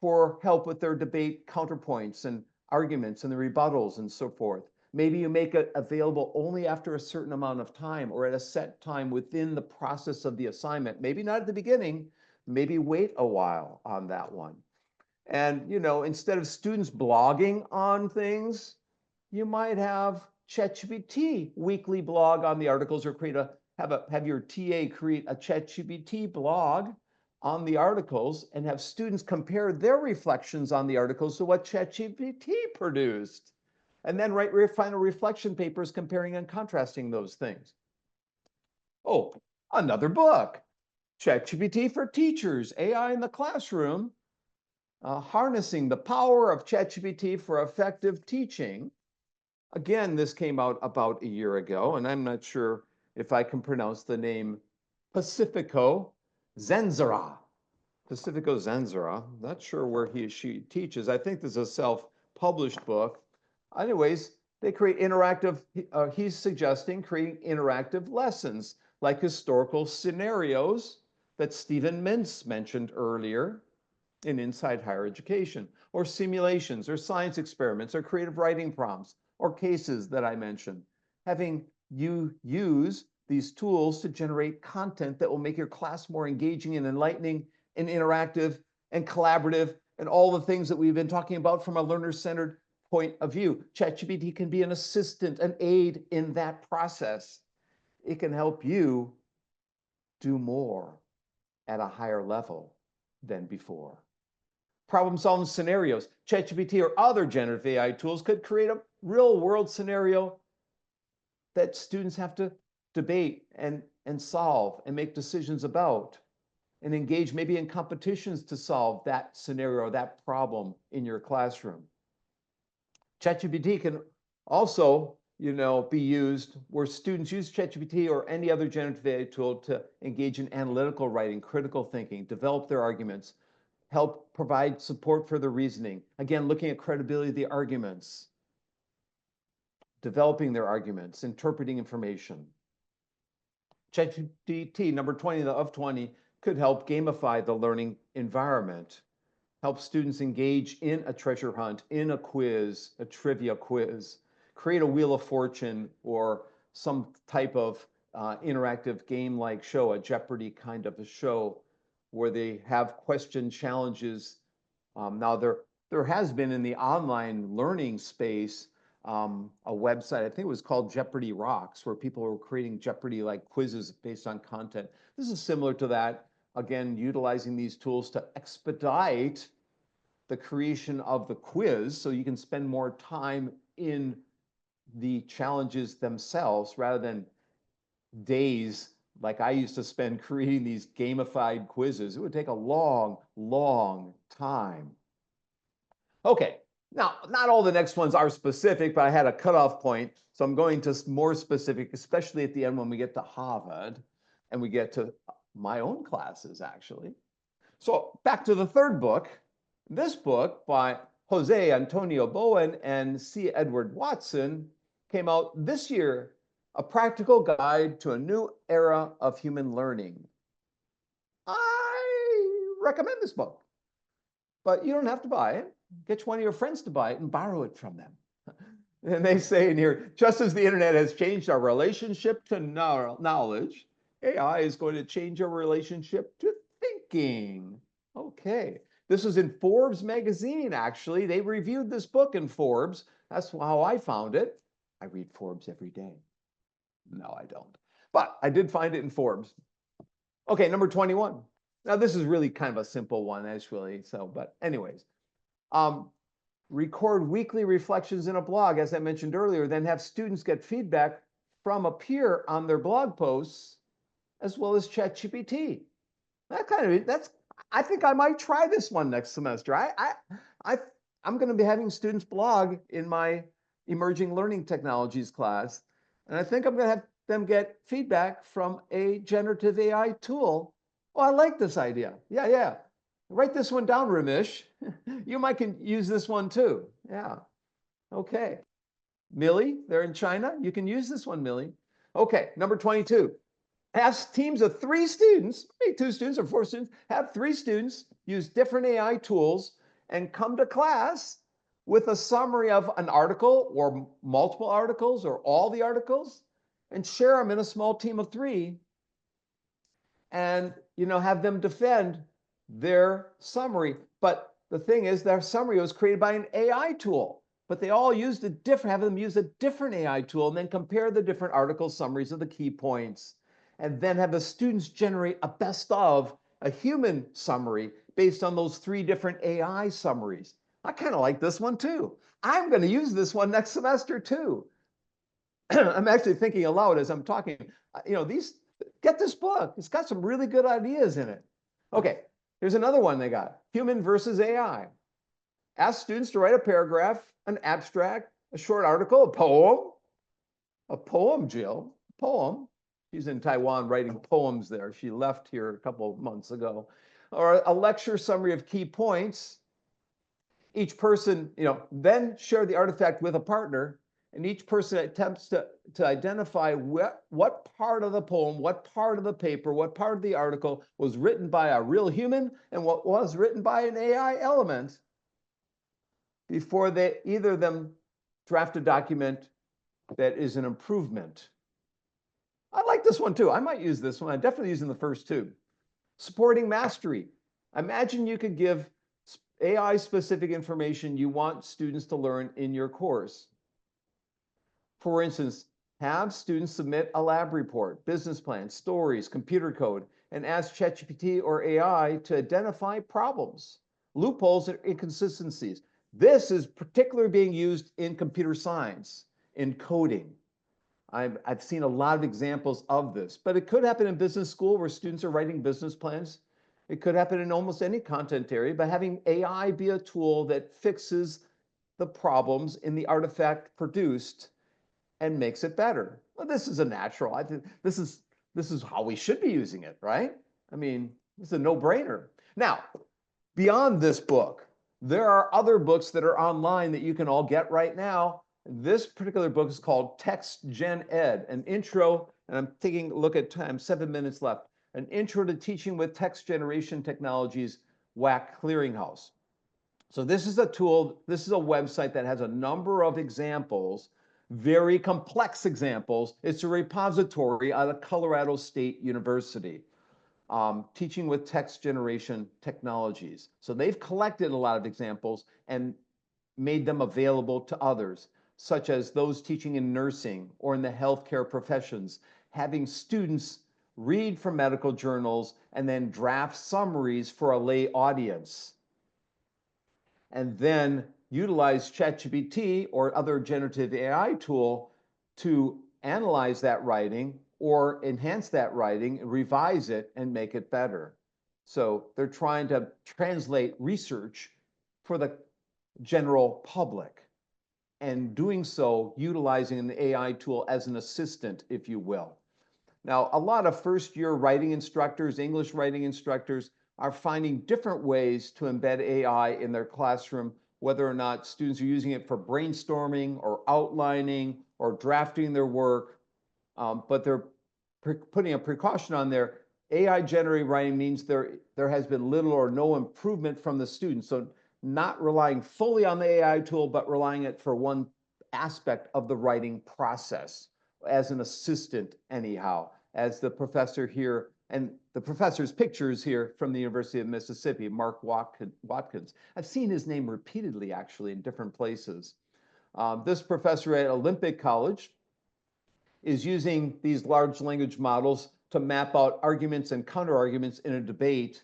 for help with their debate counterpoints and arguments and the rebuttals and so forth. Maybe you make it available only after a certain amount of time or at a set time within the process of the assignment. Maybe not at the beginning, maybe wait a while on that one. And, instead of students blogging on things, you might have ChatGPT weekly blog on the articles, or have your TA create a ChatGPT blog on the articles and have students compare their reflections on the articles to what ChatGPT produced. And then write final reflection papers comparing and contrasting those things. Oh, another book, ChatGPT for Teachers, AI in the Classroom, Harnessing the Power of ChatGPT for Effective Teaching. Again, this came out about a year ago, and I'm not sure if I can pronounce the name Pacifico Zenzara. Pacifico Zenzara, not sure where he or she teaches. I think this is a self-published book. Anyways, they create interactive, he's suggesting creating interactive lessons like historical scenarios that Stephen Mintz mentioned earlier in Inside Higher Education, or simulations, or science experiments, or creative writing prompts, or cases that I mentioned. Having you use these tools to generate content that will make your class more engaging and enlightening and interactive and collaborative and all the things that we've been talking about from a learner-centered point of view. ChatGPT can be an assistant, an aid in that process. It can help you do more at a higher level than before. Problem-solving scenarios. ChatGPT or other generative AI tools could create a real-world scenario that students have to debate and solve and make decisions about and engage maybe in competitions to solve that scenario or that problem in your classroom. ChatGPT can also, be used where students use ChatGPT or any other generative AI tool to engage in analytical writing, critical thinking, develop their arguments, help provide support for the reasoning. Again, looking at credibility of the arguments, developing their arguments, interpreting information. ChatGPT, number 20 of 20, could help gamify the learning environment, help students engage in a treasure hunt, in a quiz, a trivia quiz, create a Wheel of Fortune or some type of interactive game-like show, a Jeopardy kind of a show, where they have question challenges. Now, there has been in the online learning space a website, I think it was called Jeopardy Rocks, where people were creating Jeopardy-like quizzes based on content. This is similar to that, again, utilizing these tools to expedite the creation of the quiz so you can spend more time in the challenges themselves rather than days like I used to spend creating these gamified quizzes. It would take a long, long time. Okay, now, not all the next ones are specific, but I had a cutoff point. So I'm going to more specific, especially at the end when we get to Harvard and we get to my own classes, actually. So back to the third book. This book by Jose Antonio Bowen and C. Edward Watson came out this year, A Practical Guide to a New Era of Human Learning. I recommend this book, but you don't have to buy it. Get one of your friends to buy it and borrow it from them. And they say in here, just as the internet has changed our relationship to knowledge, AI is going to change our relationship to thinking. Okay. This was in Forbes magazine, actually. They reviewed this book in Forbes. That's how I found it. I read Forbes every day. No, I don't. But I did find it in Forbes. Okay, number 21. Now, this is really kind of a simple one, actually. But anyways. Record weekly reflections in a blog, as I mentioned earlier, then have students get feedback from a peer on their blog posts, as well as ChatGPT. I think I might try this one next semester. I'm going to be having students blog in my emerging learning technologies class, and I think I'm going to have them get feedback from a generative AI tool. Oh, I like this idea. Yeah. Write this one down, Ramesh. You might can use this one too. Yeah. Okay. Millie, they're in China. You can use this one, Millie. Okay, number 22. Ask teams of 3 students, maybe 2 students or 4 students, have 3 students use different AI tools and come to class with a summary of an article or multiple articles or all the articles and share them in a small team of 3 and have them defend their summary. But the thing is, their summary was created by an AI tool, but they all used have them use a different AI tool and then compare the different article summaries of the key points, and then have the students generate a best of a human summary based on those 3 different AI summaries. I kind of like this one too. I'm going to use this one next semester too. I'm actually thinking aloud as I'm talking. Get this book. It's got some really good ideas in it. Okay, here's another one they got. Human versus AI. Ask students to write a paragraph, an abstract, a short article, a poem. A poem, Jill. A poem. She's in Taiwan writing poems there. She left here a couple of months ago. Or a lecture summary of key points. Each person, then share the artifact with a partner, and each person attempts to identify what part of the poem, what part of the paper, what part of the article was written by a real human and what was written by an AI element before either of them draft a document that is an improvement. I like this one too. I might use this one. I'm definitely using the first 2. Supporting mastery. Imagine you could give AI-specific information you want students to learn in your course. For instance, have students submit a lab report, business plan, stories, computer code, and ask ChatGPT or AI to identify problems, loopholes, and inconsistencies. This is particularly being used in computer science, in coding. I've seen a lot of examples of this, but it could happen in business school where students are writing business plans. It could happen in almost any content area, but having AI be a tool that fixes the problems in the artifact produced and makes it better. Well, this is a natural. I think this is how we should be using it, right? I mean, it's a no-brainer. Now, beyond this book, there are other books that are online that you can all get right now. This particular book is called Text Gen Ed, an intro, and I'm taking a look at time, 7 minutes left. An intro to teaching with text generation technologies, WAC Clearinghouse. So this is a tool, this is a website that has a number of examples, very complex examples. It's a repository out of Colorado State University, teaching with text generation technologies. So they've collected a lot of examples and made them available to others, such as those teaching in nursing or in the healthcare professions, having students read from medical journals and then draft summaries for a lay audience, and then utilize ChatGPT or other generative AI tool to analyze that writing or enhance that writing, revise it, and make it better. So they're trying to translate research for the general public, and doing so utilizing an AI tool as an assistant, if you will. Now, a lot of first-year writing instructors, English writing instructors, are finding different ways to embed AI in their classroom, whether or not students are using it for brainstorming or outlining or drafting their work, but they're putting a precaution on there. AI-generated writing means there has been little or no improvement from the students. So not relying fully on the AI tool, but relying it for one aspect of the writing process as an assistant anyhow, as the professor here, and the professor's pictures here from the University of Mississippi, Mark Watkins. I've seen his name repeatedly actually in different places. This professor at Olympic College is using these large language models to map out arguments and counter-arguments in a debate,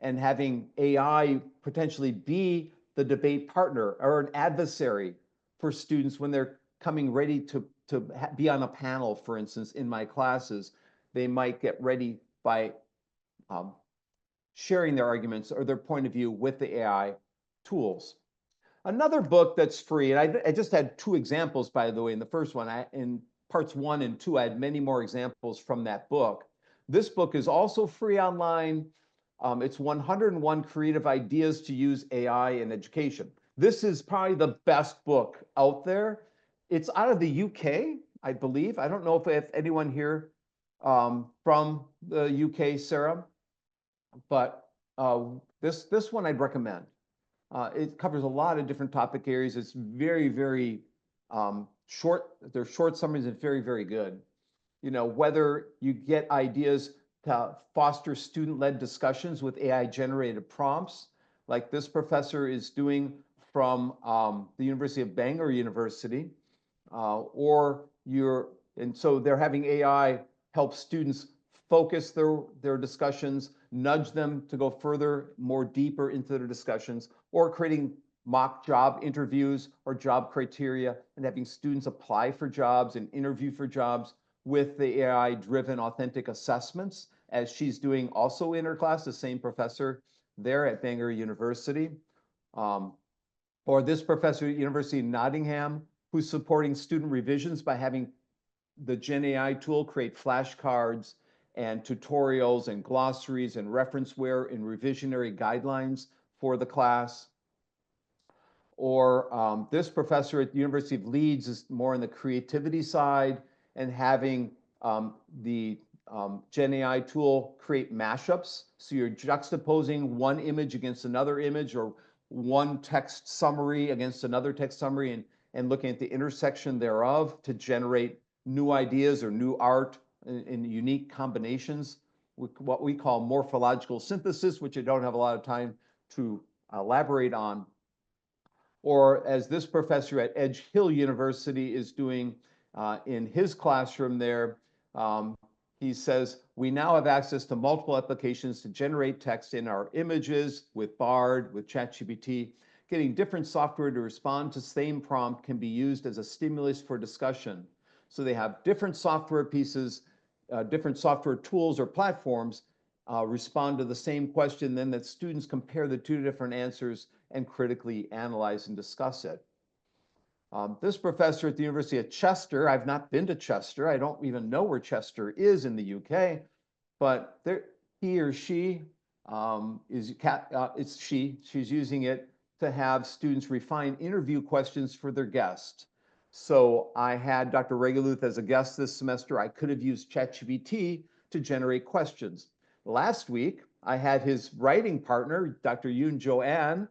and having AI potentially be the debate partner or an adversary for students when they're coming ready to be on a panel, for instance, in my classes. They might get ready by sharing their arguments or their point of view with the AI tools. Another book that's free, and I just had 2 examples, by the way, in the first one. In parts 1 and 2, I had many more examples from that book. This book is also free online. It's 101 Creative Ideas to Use AI in Education. This is probably the best book out there. It's out of the UK, I believe. I don't know if anyone here from the UK, Sarah, but this one I'd recommend. It covers a lot of different topic areas. It's very, very short. They're short summaries and very, very good. You know, whether you get ideas to foster student-led discussions with AI-generated prompts, like this professor is doing from the University of Bangor University, and so they're having AI help students focus their discussions, nudge them to go further, more deeper into their discussions, or creating mock job interviews or job criteria and having students apply for jobs and interview for jobs with the AI-driven authentic assessments, as she's doing also in her class, the same professor there at Bangor University. Or this professor at University of Nottingham, who's supporting student revisions by having the Gen AI tool create flashcards and tutorials and glossaries and referenceware and revisionary guidelines for the class. Or this professor at the University of Leeds is more on the creativity side and having the Gen AI tool create mashups. So you're juxtaposing one image against another image or one text summary against another text summary and looking at the intersection thereof to generate new ideas or new art in unique combinations with what we call morphological synthesis, which I don't have a lot of time to elaborate on. Or as this professor at Edge Hill University is doing in his classroom there, he says, we now have access to multiple applications to generate text in our images with Bard, with ChatGPT. Getting different software to respond to the same prompt can be used as a stimulus for discussion. So they have different software pieces, different software tools or platforms respond to the same question, then that students compare the two different answers and critically analyze and discuss it. This professor at the University of Chester, I've not been to Chester. I don't even know where Chester is in the UK, but he or she she's using it to have students refine interview questions for their guests. So I had Dr. Regaluth as a guest this semester. I could have used ChatGPT to generate questions. Last week, I had his writing partner, Dr. Yoon Jo-An,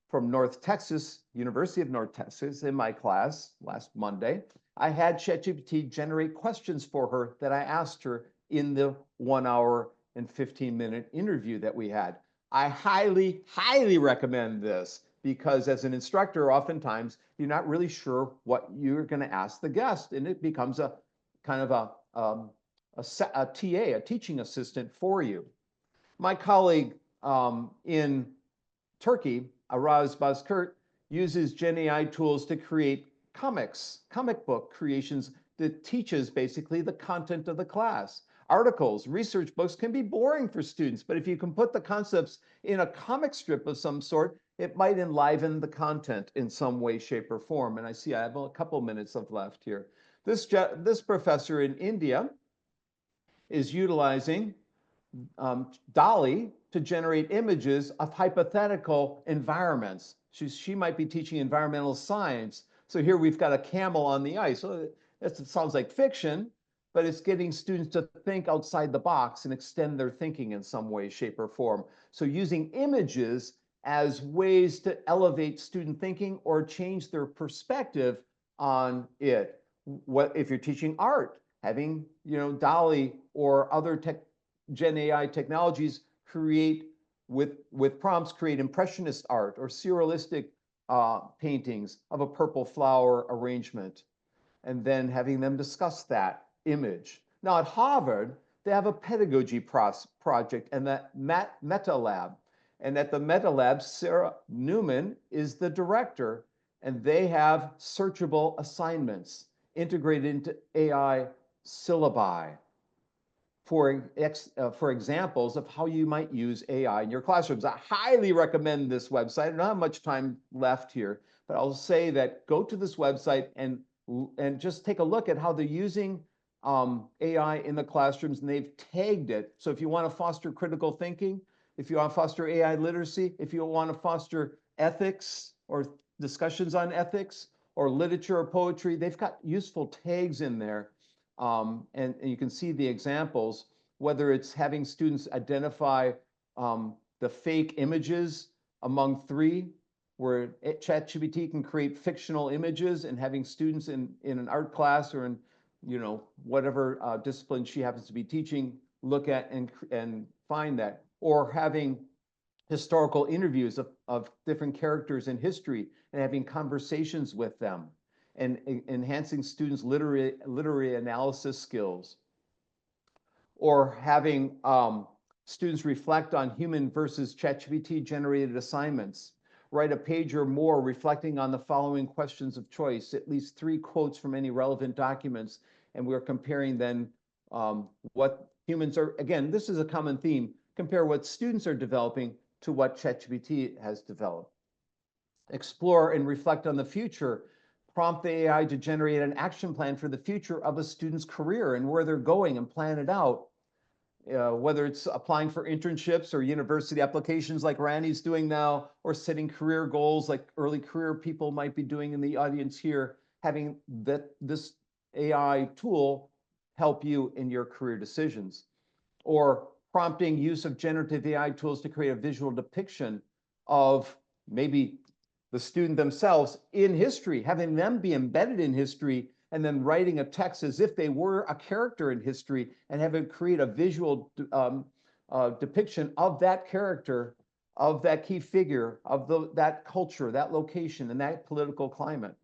from North Texas, University of North Texas, in my class last Monday. I had ChatGPT generate questions for her that I asked her in the 1 hour and 15-minute interview that we had. I highly, highly recommend this because as an instructor, oftentimes you're not really sure what you're going to ask the guest, and it becomes a kind of a TA, a teaching assistant for you. My colleague in Turkey, Araz Bazkurt, uses Gen AI tools to create comic book creations that teaches basically the content of the class. Articles, research books can be boring for students, but if you can put the concepts in a comic strip of some sort, it might enliven the content in some way, shape, or form. And I see I have a couple minutes left here. This professor in India is utilizing Dolly to generate images of hypothetical environments. She might be teaching environmental science. So here we've got a camel on the ice. So it sounds like fiction, but it's getting students to think outside the box and extend their thinking in some way, shape, or form. So using images as ways to elevate student thinking or change their perspective on it. What if you're teaching art, having Dolly or other Gen AI technologies create with prompts, create impressionist art or surrealistic paintings of a purple flower arrangement, and then having them discuss that image. Now at Harvard, they have a pedagogy project and that Meta Lab. And at the Meta Lab, Sarah Newman is the director, and they have searchable assignments integrated into AI syllabi for examples of how you might use AI in your classrooms. I highly recommend this website. I don't have much time left here, but I'll say that go to this website and just take a look at how they're using AI in the classrooms, and they've tagged it. So if you want to foster critical thinking, if you want to foster AI literacy, if you want to foster ethics or discussions on ethics, or literature or poetry. They've got useful tags in there. And you can see the examples, whether it's having students identify the fake images among three, where ChatGPT can create fictional images, and having students in an art class or in whatever discipline she happens to be teaching look at and find that, or having historical interviews of different characters in history and having conversations with them, and enhancing students' literary analysis skills, or having students reflect on human versus ChatGPT generated assignments. Write a page or more reflecting on the following questions of choice, at least 3 quotes from any relevant documents, and we're comparing then what humans are, again, this is a common theme, compare what students are developing to what ChatGPT has developed. Explore and reflect on the future. Prompt the AI to generate an action plan for the future of a student's career and where they're going, and plan it out. Whether it's applying for internships or university applications like Randy's doing now, or setting career goals like early career people might be doing in the audience here, having this AI tool help you in your career decisions. Or prompting use of generative AI tools to create a visual depiction of maybe the student themselves in history, having them be embedded in history, and then writing a text as if they were a character in history, and have it create a visual depiction of that character, of that key figure, of that culture, that location, and that political climate.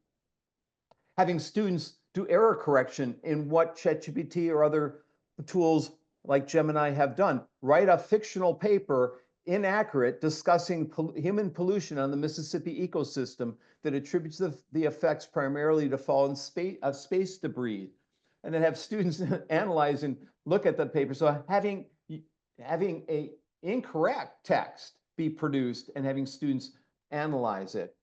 Having students do error correction in what ChatGPT or other tools like Gemini have done. Write a fictional paper, inaccurate, discussing human pollution on the Mississippi ecosystem that attributes the effects primarily to fallen space debris. And then have students analyze and look at the paper. So having a incorrect text be produced and having students analyze it.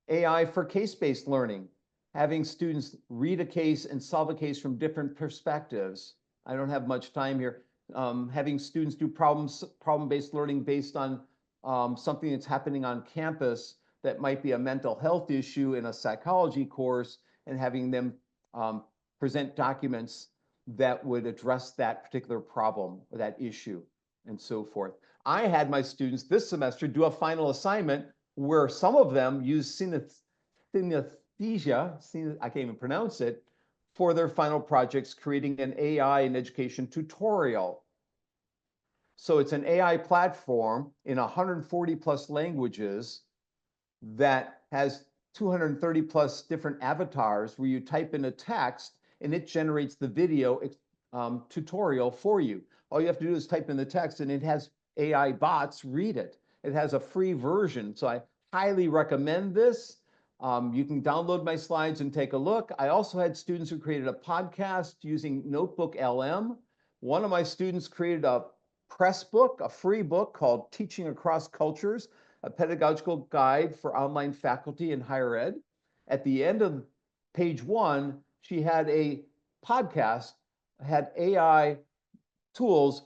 AI for case-based learning, having students read a case and solve a case from different perspectives. I don't have much time here. Having students do problem-based learning based on something that's happening on campus that might be a mental health issue in a psychology course, and having them present documents that would address that particular problem or that issue, and so forth. I had my students this semester do a final assignment where some of them use synesthesia, I can't even pronounce it, for their final projects, creating an AI in education tutorial. So it's an AI platform in 140 plus languages that has 230 plus different avatars, where you type in a text and it generates the video tutorial for you. All you have to do is type in the text, and it has AI bots read it. It has a free version, so I highly recommend this. You can download my slides and take a look. I also had students who created a podcast using Notebook LM. One of my students created a press book, a free book called Teaching Across Cultures, a pedagogical guide for online faculty in higher ed. At the end of page 1, she had a podcast, had AI tools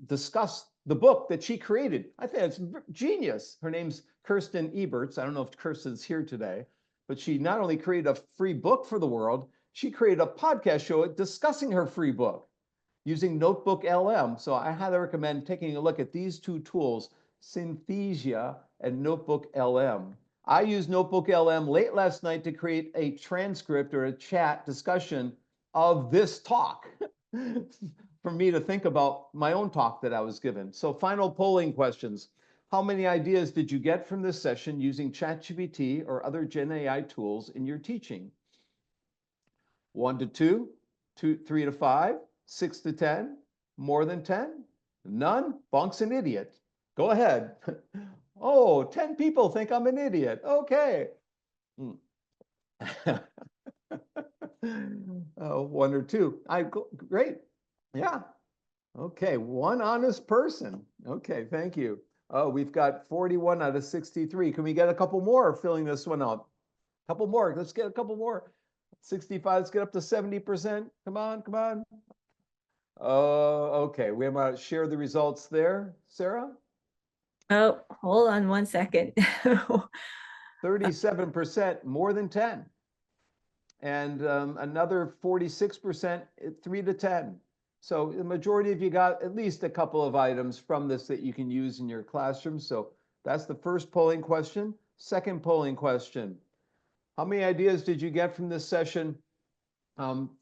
discuss the book that she created. I think it's genius. Her name's Kirsten Eberts. I don't know if Kirsten's here today, but she not only created a free book for the world, she created a podcast show discussing her free book using Notebook LM. So I highly recommend taking a look at these 2 tools, Synesthesia and Notebook LM. I used Notebook LM late last night to create a transcript or a chat discussion of this talk for me to think about my own talk that I was given. So final polling questions. How many ideas did you get from this session using ChatGPT or other Gen AI tools in your teaching? 1 to 2, 3 to 5, 6 to 10, more than 10? None? Bonk's an idiot. Go ahead. Oh, 10 people think I'm an idiot. Okay. 1 or 2. Great. Yeah. Okay, 1 honest person. Okay, thank you. Oh, we've got 41 out of 63. Can we get a couple more filling this one out? A couple more. Let's get a couple more. 65. Let's get up to 70%. Come on, come on. Okay, we might share the results there. Sarah? Oh, hold on one second. 37% more than 10. And another 46% 3 to 10. So the majority of you got at least a couple of items from this that you can use in your classroom. So that's the first polling question. Second polling question. How many ideas did you get from this session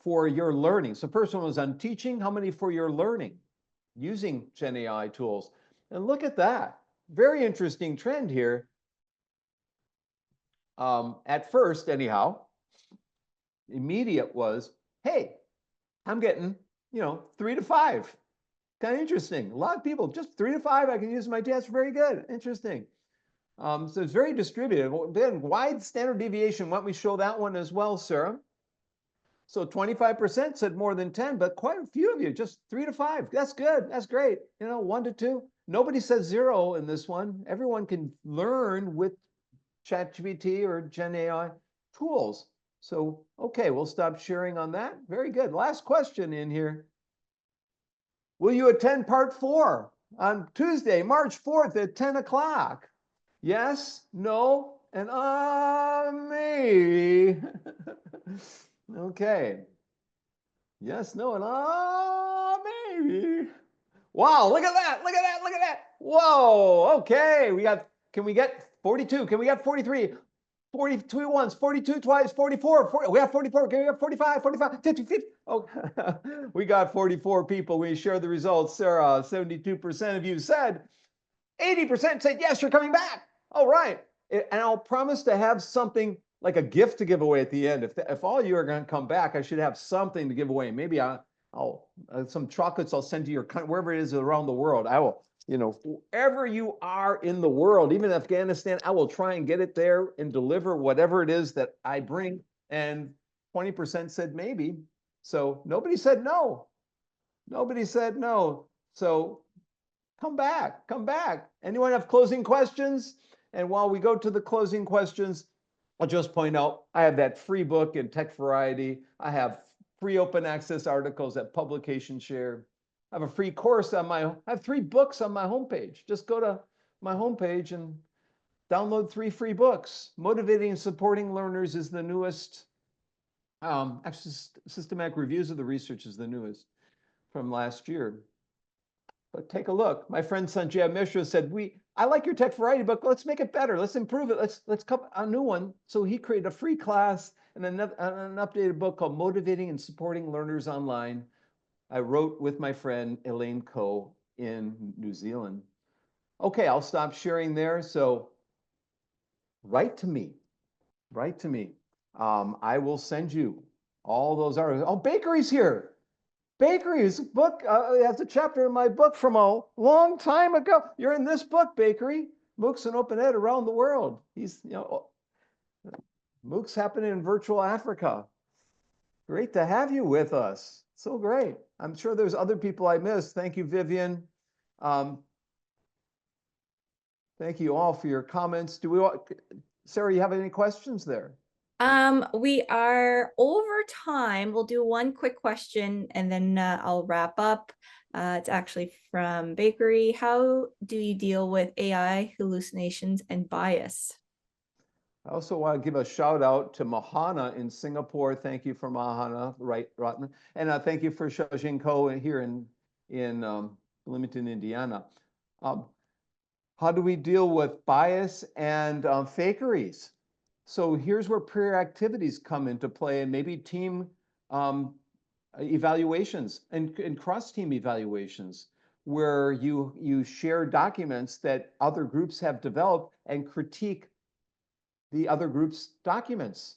for your learning? So first one was on teaching. How many for your learning using Gen AI tools? And look at that. Very interesting trend here. At first, anyhow, immediate was, hey, I'm getting, 3 to 5. Kind of interesting. A lot of people, just 3 to 5, I can use my test. Very good. Interesting. So it's very distributed. Then wide standard deviation. Why don't we show that one as well, Sarah? So 25% said more than 10, but quite a few of you, just 3 to 5. That's good. That's great. 1 to 2. Nobody says 0 in this one. Everyone can learn with ChatGPT or Gen AI tools. So, okay, we'll stop sharing on that. Very good. Last question in here. Will you attend part 4 on Tuesday, March 4th at 10 o'clock? Yes, no, and maybe. Okay. Yes, no, and maybe. Wow, look at that, look at that, look at that. Whoa, okay, can we get 42? Can we get 43? 42 once, 42 twice, 44, 40, we have 44, we have 45, 45, 50, 50. Oh, we got 44 people. We share the results. Sarah, 72% of you said, 80% said, yes, you're coming back. All right. And I'll promise to have something like a gift to give away at the end. If all you are going to come back, I should have something to give away. Maybe I'll some chocolates I'll send to your country, wherever it is around the world. I will, wherever you are in the world, even Afghanistan, I will try and get it there and deliver whatever it is that I bring. And 20% said maybe. So nobody said no. Nobody said no. So come back, come back. Anyone have closing questions? And while we go to the closing questions, I'll just point out, I have that free book in TEC-VARIETY. I have free open access articles at Publication Share. I have a free course I have 3 books on my homepage. Just go to my homepage and download 3 free books. Motivating and Supporting Learners is the newest. Actually, Systematic Reviews of the Research is the newest from last year. But take a look. My friend Sanjay Mishra said, I like your TEC-VARIETY book. Let's make it better. Let's improve it. Let's come a new one. So he created a free class and an updated book called Motivating and Supporting Learners Online. I wrote with my friend Elaine Coe in New Zealand. Okay, I'll stop sharing there. So write to me. Write to me. I will send you all those articles. Oh, Bakery's here. Bakery's book has a chapter in my book from a long time ago. You're in this book, Bakery. MOOCs and Open Ed around the world. MOOCs happening in virtual Africa. Great to have you with us. So great. I'm sure there's other people I missed. Thank you, Vivian. Thank you all for your comments. Sarah, you have any questions there? We are over time. We'll do one quick question and then I'll wrap up. It's actually from Bakery. How do you deal with AI hallucinations and bias? I also want to give a shout out to Mahana in Singapore. Thank you for Mahana, right, Rotman. And thank you for Shajin Ko here in Bloomington, Indiana. How do we deal with bias and fakeries? So here's where peer activities come into play and maybe team evaluations and cross-team evaluations where you share documents that other groups have developed and critique the other group's documents.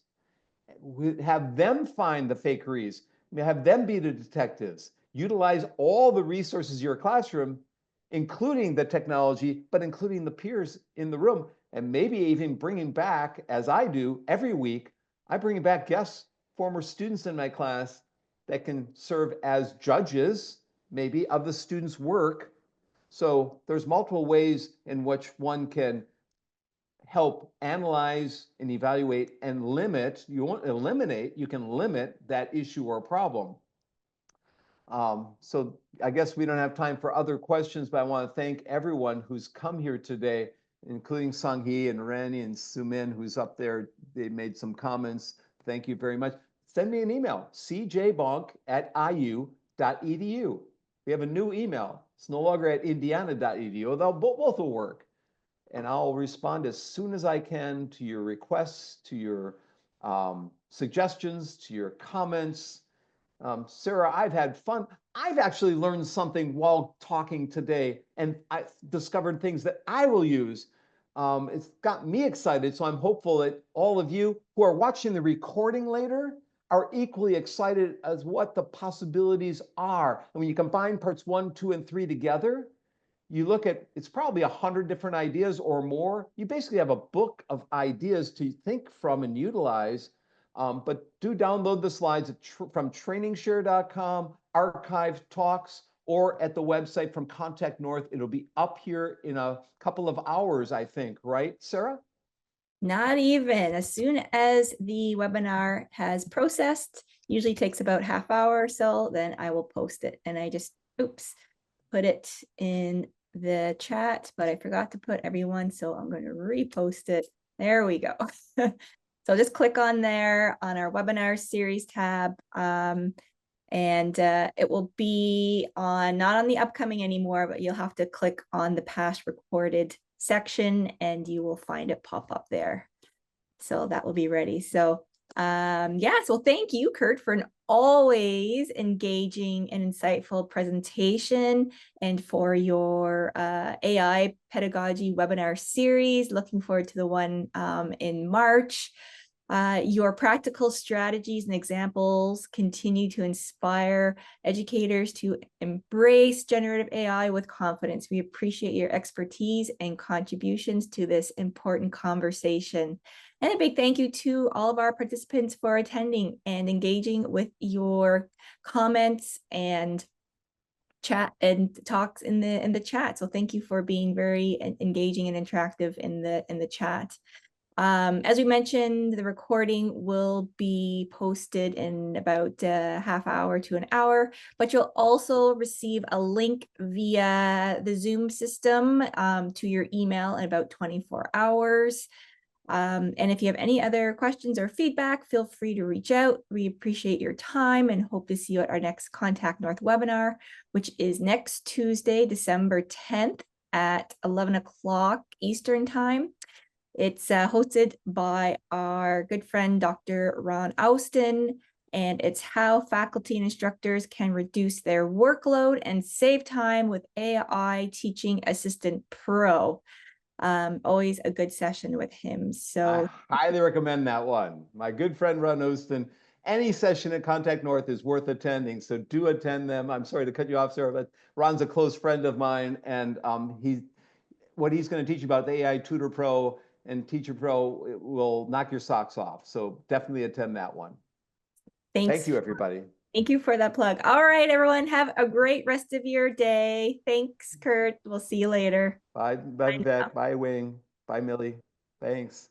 Have them find the fakeries, have them be the detectives, utilize all the resources of your classroom, including the technology, but including the peers in the room, and maybe even bringing back, as I do every week, I bring back guests, former students in my class that can serve as judges, maybe, of the students' work. So there's multiple ways in which one can help analyze and evaluate and limit. You won't eliminate, you can limit that issue or problem. So I guess we don't have time for other questions, but I want to thank everyone who's come here today including Sanghi and Rennie and Sumin, who's up there. They made some comments. Thank you very much. Send me an email, cjbonk@iu.edu. We have a new email. It's no longer at indiana.edu, although both will work. And I'll respond as soon as I can to your requests, to your suggestions, to your comments. Sarah, I've had fun. I've actually learned something while talking today, and I discovered things that I will use. It's got me excited, so I'm hopeful that all of you who are watching the recording later are equally excited as what the possibilities are. And when you combine parts 1, 2, and 3 together, you look at, it's probably 100 different ideas or more. You basically have a book of ideas to think from and utilize. But do download the slides from trainingshare.com, archive talks, or at the website from Contact North. It'll be up here in a couple of hours, I think, right, Sarah? Not even. As soon as the webinar has processed, usually takes about half hour or so, then I will post it. And I just, oops, put it in the chat, but I forgot to put everyone, so I'm going to repost it. There we go. So just click on there on our webinar series tab, and it will be on, not on the upcoming anymore, but you'll have to click on the past recorded section and you will find it pop up there. So that will be ready. So yeah, so thank you, Kurt, for an always engaging and insightful presentation and for your AI pedagogy webinar series. Looking forward to the one in March. Your practical strategies and examples continue to inspire educators to embrace generative AI with confidence. We appreciate your expertise and contributions to this important conversation. And a big thank you to all of our participants for attending and engaging with your comments and chat and talks in the chat. So thank you for being very engaging and interactive in the chat. As we mentioned, the recording will be posted in about a half hour to an hour, but you'll also receive a link via the Zoom system to your email in about 24 hours. And if you have any other questions or feedback, feel free to reach out. We appreciate your time and hope to see you at our next Contact North webinar, which is next Tuesday, December 10th at 11 o'clock Eastern Time. It's hosted by our good friend, Dr. Ron Austin, and it's how faculty and instructors can reduce their workload and save time with AI Teaching Assistant Pro. Always a good session with him. So I highly recommend that one. My good friend Ron Austin. Any session at Contact North is worth attending, so do attend them. I'm sorry to cut you off, Sarah, but Ron's a close friend of mine, and what he's going to teach you about the AI Tutor Pro and Teacher Pro will knock your socks off. So definitely attend that one. thanks. Thank you, everybody. Thank you for that plug. All right, everyone, have a great rest of your day. Thanks, Kurt. We'll see you later. Bye, Vivek. Bye, Wing. Bye, Millie. Thanks.